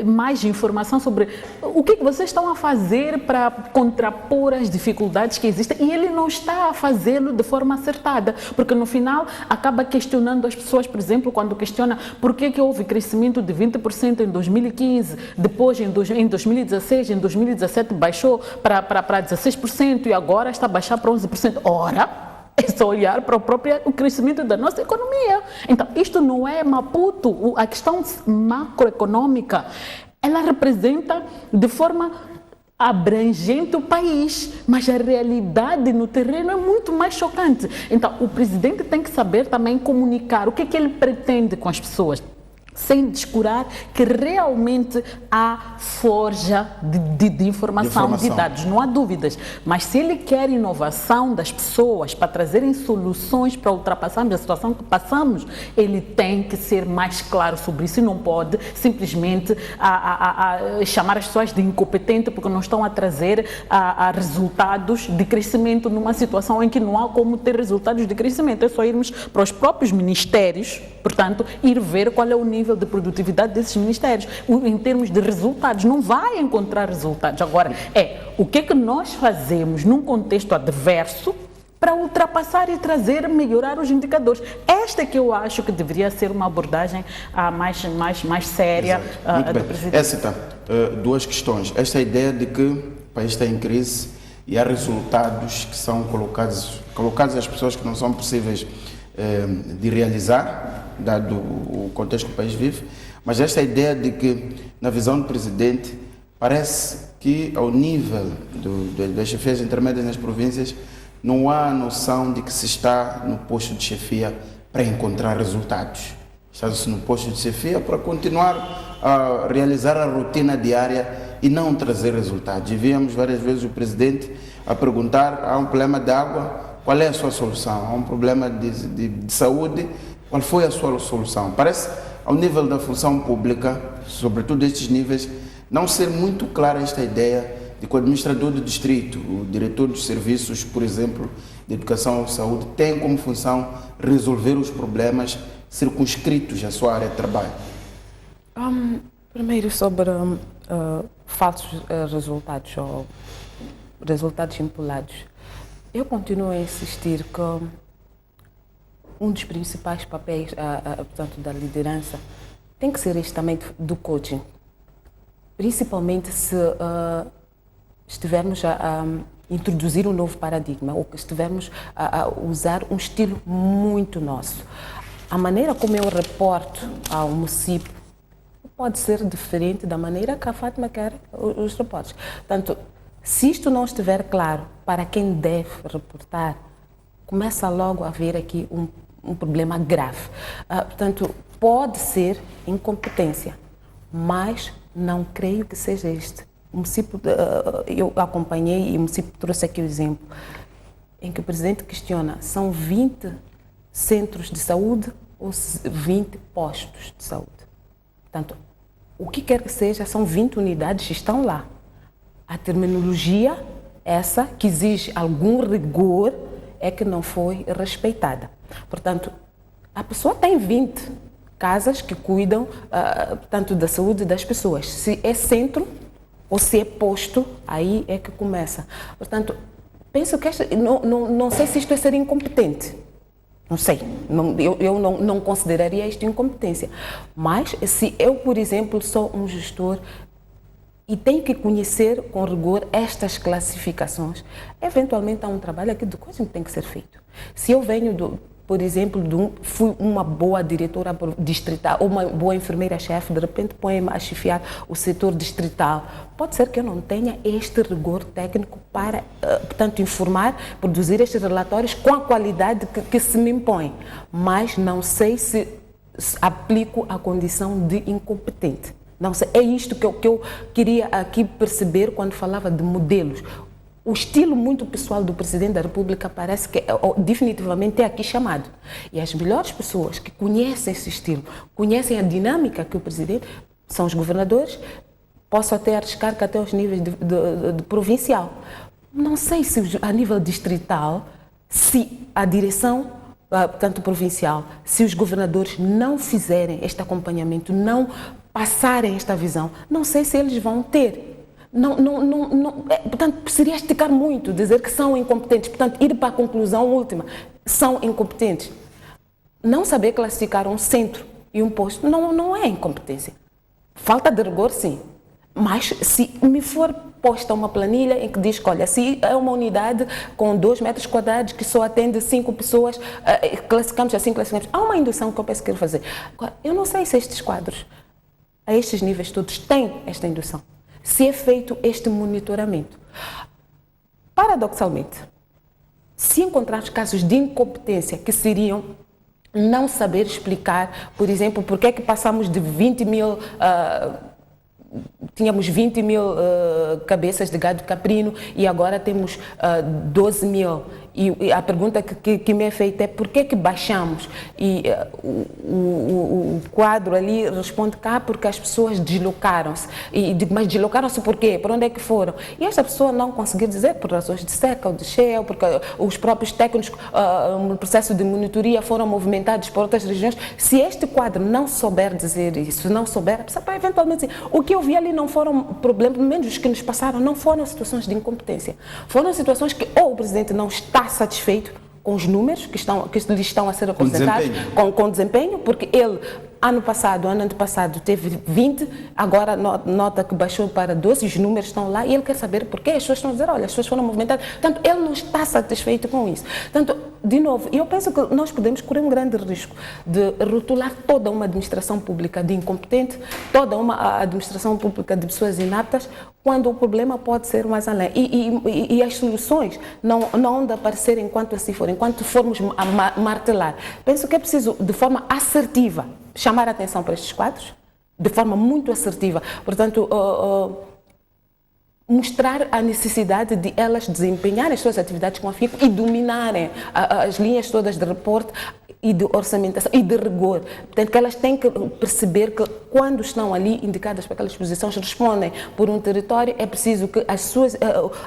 mais informação sobre o que vocês estão a fazer para contrapor as dificuldades que existem, e ele não está a fazê-lo de forma acertada, porque no final acaba questionando as pessoas, por exemplo, quando questiona por que houve crescimento de 20% em 2015, depois em 2016, em 2017 baixou para 16% e agora está a baixar para 11%. Ora, é só olhar para o crescimento da nossa economia. Então, isto não é Maputo. A questão macroeconômica, ela representa de forma abrangente o país, mas a realidade no terreno é muito mais chocante. Então, o presidente tem que saber também comunicar o que ele pretende com as pessoas, sem descurar que realmente há forja de informação, de dados, não há dúvidas. Mas se ele quer inovação das pessoas para trazerem soluções para ultrapassarmos a situação que passamos, ele tem que ser mais claro sobre isso e não pode simplesmente chamar as pessoas de incompetente porque não estão a trazer resultados de crescimento numa situação em que não há como ter resultados de crescimento. É só irmos para os próprios ministérios, portanto, ir ver qual é o nível de produtividade desses ministérios. Em termos de resultados, não vai encontrar resultados. Agora, o que nós fazemos num contexto adverso para ultrapassar e melhorar os indicadores. Esta é que eu acho que deveria ser uma abordagem mais séria do presidente. Essa duas questões. Esta ideia de que o país está em crise e há resultados que são colocados às pessoas que não são possíveis de realizar, dado o contexto que o país vive, mas esta ideia de que, na visão do presidente, parece que ao nível das chefias intermédias nas províncias não há noção de que se está no posto de chefia para encontrar resultados. Está-se no posto de chefia para continuar a realizar a rotina diária e não trazer resultados. E víamos várias vezes o presidente a perguntar: há um problema de água, qual é a sua solução? Há um problema de saúde, qual foi a sua solução? Parece, ao nível da função pública, sobretudo estes níveis, não ser muito clara esta ideia de que o administrador do distrito, o diretor dos serviços, por exemplo, de educação ou saúde, tem como função resolver os problemas circunscritos à sua área de trabalho. Primeiro, sobre falsos resultados ou resultados empolados. Eu continuo a insistir que um dos principais papéis, portanto, da liderança tem que ser este também do coaching, principalmente se estivermos a introduzir um novo paradigma ou que estivermos a usar um estilo muito nosso. A maneira como eu reporto ao município pode ser diferente da maneira que a Fátima quer os reportes. Portanto, se isto não estiver claro para quem deve reportar, começa logo a haver aqui um problema grave. Portanto, pode ser incompetência, mas não creio que seja este. O município, eu acompanhei e o município trouxe aqui o exemplo em que o presidente questiona: são 20 centros de saúde ou 20 postos de saúde? Portanto, o que quer que seja, são 20 unidades que estão lá. A terminologia, essa que exige algum rigor, é que não foi respeitada. Portanto, a pessoa tem 20 casas que cuidam, portanto, da saúde das pessoas. Se é centro ou se é posto, aí é que começa. Portanto, penso que não sei se isto é ser incompetente. Não sei, eu não consideraria isto incompetência. Mas se eu, por exemplo, sou um gestor e tenho que conhecer com rigor estas classificações, eventualmente há um trabalho aqui de coisa que tem que ser feito. Se eu venho, por exemplo, fui uma boa diretora distrital ou uma boa enfermeira-chefe, de repente põe-me a chefiar o setor distrital, pode ser que eu não tenha este rigor técnico para, portanto, informar, produzir estes relatórios com a qualidade que se me impõe. Mas não sei se aplico a condição de incompetente. Não sei, é isto que eu queria aqui perceber quando falava de modelos. O estilo muito pessoal do Presidente da República parece que definitivamente é aqui chamado. E as melhores pessoas que conhecem esse estilo, conhecem a dinâmica que o Presidente, são os governadores, posso até arriscar que até os níveis de provincial. Não sei se a nível distrital, se a direção, portanto provincial, se os governadores não fizerem este acompanhamento, não passarem esta visão, não sei se eles vão ter. Portanto, seria esticar muito, dizer que são incompetentes, portanto, ir para a conclusão última, são incompetentes. Não saber classificar um centro e um posto não é incompetência. Falta de rigor, sim. Mas se me for posta uma planilha em que diz que, olha, se é uma unidade com 2 metros quadrados que só atende 5 pessoas, classificamos assim, classificamos. Há uma indução que eu penso que quero fazer. Agora, eu não sei se estes quadros, a estes níveis todos, têm esta indução. Se é feito este monitoramento. Paradoxalmente, se encontrarmos casos de incompetência que seriam não saber explicar, por exemplo, porque é que passamos de 20 mil... tínhamos 20 mil cabeças de gado caprino e agora temos 12 mil. E a pergunta que me é feita é por que baixamos? E o quadro ali responde cá porque as pessoas deslocaram-se. E digo, mas deslocaram-se por quê? Por onde é que foram? E esta pessoa não conseguiu dizer por razões de seca ou de cheia, porque os próprios técnicos no processo de monitoria foram movimentados por outras regiões. Se este quadro não souber dizer isso, não souber, a pessoa vai eventualmente dizer, o que eu vi ali não foram problemas, pelo menos os que nos passaram, não foram situações de incompetência. Foram situações que ou o presidente não está satisfeito com os números que lhe estão a ser apresentados, com desempenho, porque ele, ano antepassado, teve 20, agora nota que baixou para 12, os números estão lá e ele quer saber porquê. As pessoas estão a dizer, olha, as pessoas foram movimentadas. Portanto, ele não está satisfeito com isso. Portanto, de novo, eu penso que nós podemos correr um grande risco de rotular toda uma administração pública de incompetente, toda uma administração pública de pessoas inaptas, quando o problema pode ser mais além. E as soluções não hão de aparecer enquanto assim for, enquanto formos a martelar. Penso que é preciso, de forma assertiva, chamar a atenção para estes quadros, de forma muito assertiva. Portanto, mostrar a necessidade de elas desempenharem as suas atividades com afinco e dominarem as linhas todas de reporte e de orçamentação e de rigor. Portanto, que elas têm que perceber que quando estão ali indicadas para aquelas posições, respondem por um território, é preciso que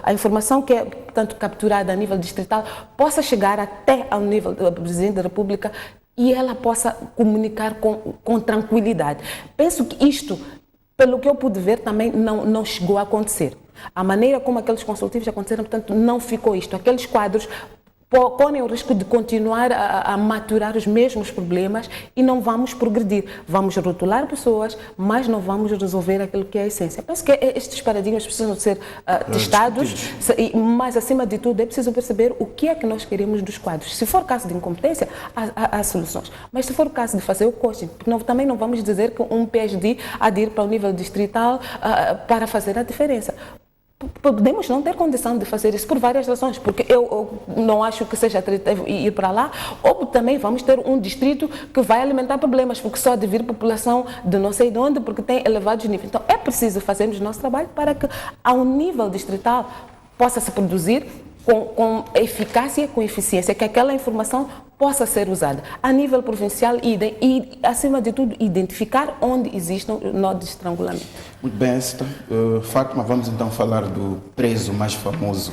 a informação que é, portanto, capturada a nível distrital possa chegar até ao nível do Presidente da República e ela possa comunicar com tranquilidade. Penso que isto, pelo que eu pude ver, também não chegou a acontecer. A maneira como aqueles consultivos aconteceram, portanto, não ficou isto. Aqueles quadros correm o risco de continuar a maturar os mesmos problemas e não vamos progredir. Vamos rotular pessoas, mas não vamos resolver aquilo que é a essência. Penso que estes paradigmas precisam ser testados, mas, acima de tudo, é preciso perceber o que é que nós queremos dos quadros. Se for caso de incompetência, há soluções. Mas se for o caso de fazer o coaching, porque também não vamos dizer que um PhD há de ir para o nível distrital para fazer a diferença. Podemos não ter condição de fazer isso por várias razões, porque eu não acho que seja atrativo ir para lá, ou também vamos ter um distrito que vai alimentar problemas, porque só de vir população de não sei de onde, porque tem elevados níveis. Então é preciso fazermos o nosso trabalho para que ao nível distrital possa se produzir com eficácia, com eficiência, que aquela informação possa ser usada. A nível provincial, idem, e, acima de tudo, identificar onde existem nó de estrangulamento. Muito bem, Esther. Fátima, vamos então falar do preso mais famoso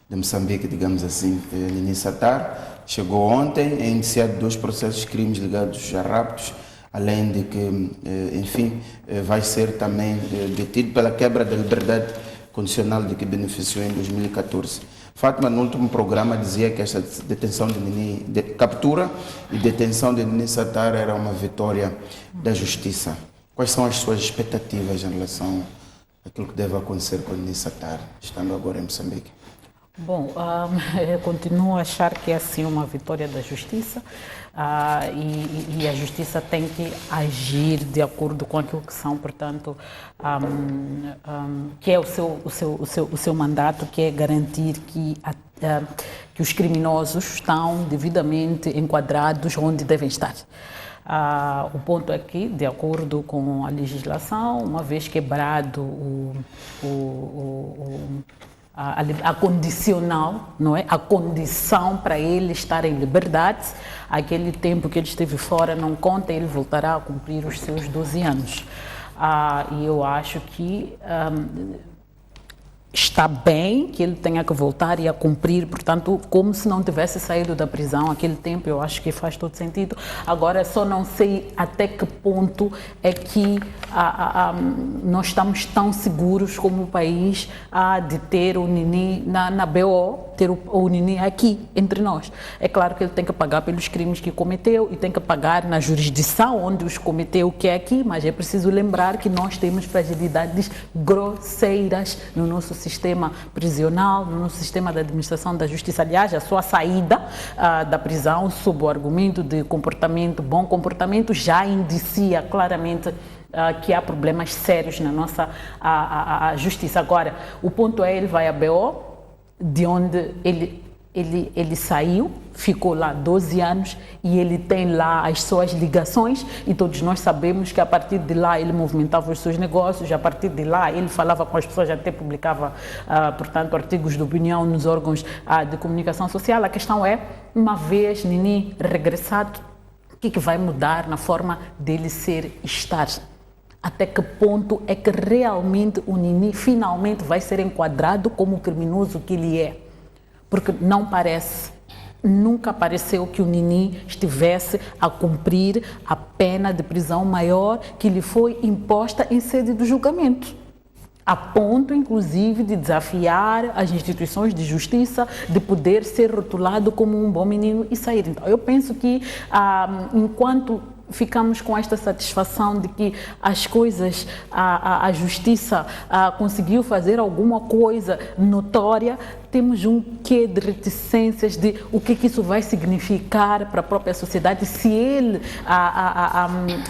de Moçambique, digamos assim, Nini Satar. Chegou ontem, é iniciado 2 processos de crimes ligados a raptos, além de que, enfim, vai ser também detido pela quebra da liberdade condicional de que beneficiou em 2014. Fátima, no último programa, dizia que esta detenção de Nini, captura e detenção de Nini Satar era uma vitória da justiça. Quais são as suas expectativas em relação àquilo que deve acontecer com Nini Satar, estando agora em Moçambique? Bom, eu continuo a achar que é assim uma vitória da justiça e a justiça tem que agir de acordo com aquilo que são, portanto, que é o seu mandato, que é garantir que os criminosos estão devidamente enquadrados onde devem estar. O ponto é que, de acordo com a legislação, uma vez quebrado a condicional, não é? A condição para ele estar em liberdade, aquele tempo que ele esteve fora não conta, ele voltará a cumprir os seus 12 anos. E eu acho que está bem que ele tenha que voltar e a cumprir, portanto, como se não tivesse saído da prisão aquele tempo. Eu acho que faz todo sentido. Agora, só não sei até que ponto é que nós estamos tão seguros como país de ter o Nini na BO, ter o Nini aqui entre nós. É claro que ele tem que pagar pelos crimes que cometeu e tem que pagar na jurisdição onde os cometeu, que é aqui, mas é preciso lembrar que nós temos fragilidades grosseiras no nosso sistema prisional, no nosso sistema de administração da justiça. Aliás, a sua saída da prisão sob o argumento de bom comportamento, já indicia claramente que há problemas sérios na nossa a justiça. Agora, o ponto é, ele vai a BO, de onde ele saiu, ficou lá 12 anos e ele tem lá as suas ligações, e todos nós sabemos que a partir de lá ele movimentava os seus negócios, a partir de lá ele falava com as pessoas, até publicava, portanto, artigos de opinião nos órgãos de comunicação social. A questão é, uma vez Nini regressado, o que vai mudar na forma dele estar? Até que ponto é que realmente o Nini finalmente vai ser enquadrado como o criminoso que ele é? Porque não parece, nunca pareceu que o Nini estivesse a cumprir a pena de prisão maior que lhe foi imposta em sede do julgamento, a ponto, inclusive, de desafiar as instituições de justiça, de poder ser rotulado como um bom menino e sair. Então, eu penso que, enquanto ficamos com esta satisfação de que as coisas, a justiça conseguiu fazer alguma coisa notória, temos um quê de reticências de o que isso vai significar para a própria sociedade se ele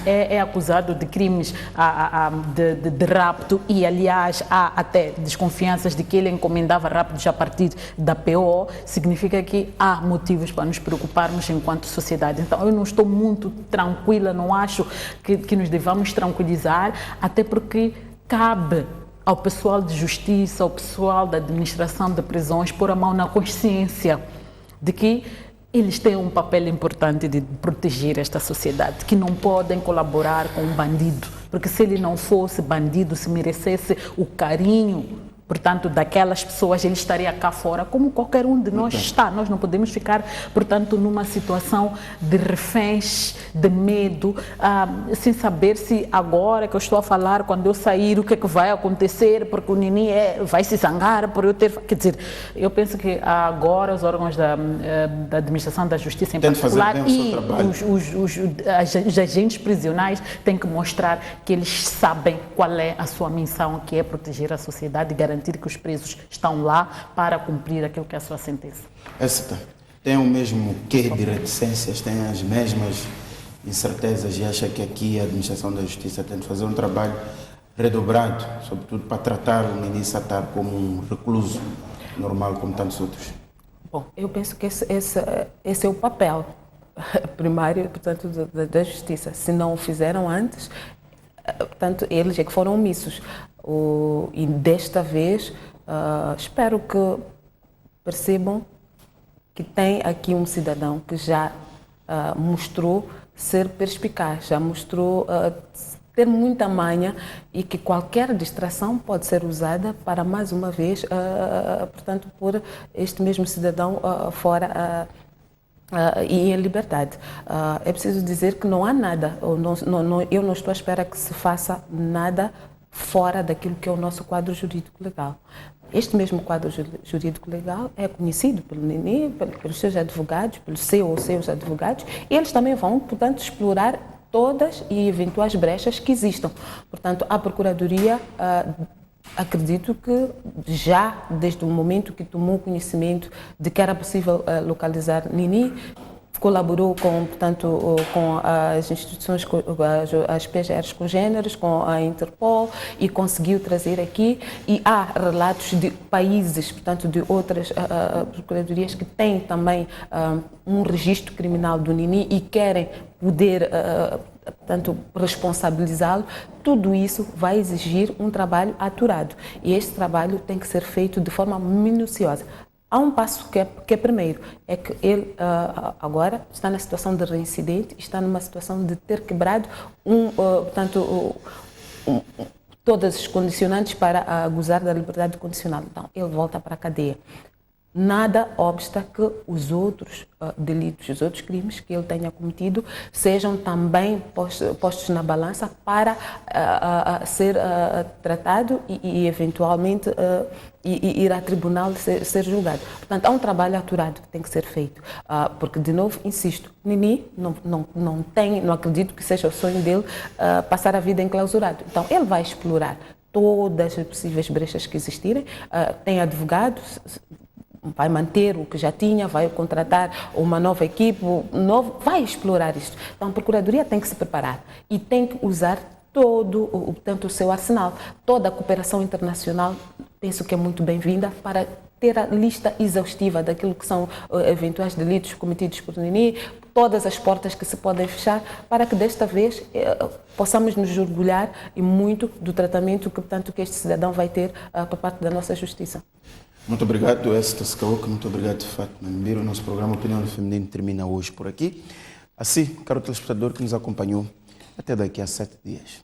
é acusado de crimes de rapto, e aliás há até desconfianças de que ele encomendava raptos a partir da PO. Significa que há motivos para nos preocuparmos enquanto sociedade. Então eu não estou muito tranquila, não acho que nos devamos tranquilizar, até porque cabe ao pessoal de justiça, ao pessoal da administração de prisões, pôr a mão na consciência de que eles têm um papel importante de proteger esta sociedade, que não podem colaborar com um bandido, porque se ele não fosse bandido, se merecesse o carinho, portanto, daquelas pessoas, ele estaria cá fora, como qualquer um de nós está. Nós não podemos ficar, portanto, numa situação de reféns, de medo, sem saber se agora que eu estou a falar, quando eu sair, o que é que vai acontecer, porque o Nini vai se zangar por eu ter... Quer dizer, eu penso que agora os órgãos da administração da justiça em particular e os agentes prisionais têm que mostrar que eles sabem qual é a sua missão, que é proteger a sociedade e garantir que os presos estão lá para cumprir aquilo que é a sua sentença. Esta tem o mesmo quê de reticências, tem as mesmas incertezas, e acha que aqui a administração da justiça tem de fazer um trabalho redobrado, sobretudo para tratar o Nini Satar como um recluso normal como tantos outros? Bom, eu penso que esse é o papel primário, portanto, da justiça. Se não o fizeram antes, portanto, eles é que foram omissos. E desta vez, espero que percebam que tem aqui um cidadão que já mostrou ser perspicaz, já mostrou ter muita manha, e que qualquer distração pode ser usada para, mais uma vez, portanto, pôr este mesmo cidadão fora e em liberdade. É preciso dizer que não há nada, eu não estou à espera que se faça nada fora daquilo que é o nosso quadro jurídico legal. Este mesmo quadro jurídico legal é conhecido pelo Nini, pelos seus advogados, pelos seus advogados, e eles também vão, portanto, explorar todas e eventuais brechas que existam. Portanto, a Procuradoria, acredito que já desde o momento que tomou conhecimento de que era possível localizar Nini, colaborou com as instituições, as PGRs congêneres, com a Interpol, e conseguiu trazer aqui. E há relatos de países, portanto, de outras procuradorias que têm também um registro criminal do Nini e querem poder, portanto, responsabilizá-lo. Tudo isso vai exigir um trabalho aturado, e este trabalho tem que ser feito de forma minuciosa. Há um passo que é primeiro, é que ele agora está na situação de reincidente, está numa situação de ter quebrado todas as condicionantes para gozar da liberdade condicional. Então, ele volta para a cadeia. Nada obsta que os outros delitos, os outros crimes que ele tenha cometido sejam também postos na balança para ser tratado e eventualmente ir a tribunal ser julgado. Portanto, há um trabalho aturado que tem que ser feito, porque, de novo, insisto, Nini não acredito que seja o sonho dele passar a vida enclausurado. Então, ele vai explorar todas as possíveis brechas que existirem, tem advogados, vai manter o que já tinha, vai contratar uma nova equipe, vai explorar isto. Então, a Procuradoria tem que se preparar e tem que usar todo o seu arsenal. Toda a cooperação internacional, penso que é muito bem-vinda para ter a lista exaustiva daquilo que são eventuais delitos cometidos por Nini, todas as portas que se podem fechar, para que desta vez possamos nos orgulhar e muito do tratamento que este cidadão vai ter por parte da nossa justiça. Muito obrigado, Esther Sekaoka. Muito obrigado, Fátima Mbiro. O nosso programa Opinião do Feminino termina hoje por aqui. Assim, caro telespectador que nos acompanhou, até daqui a 7 dias.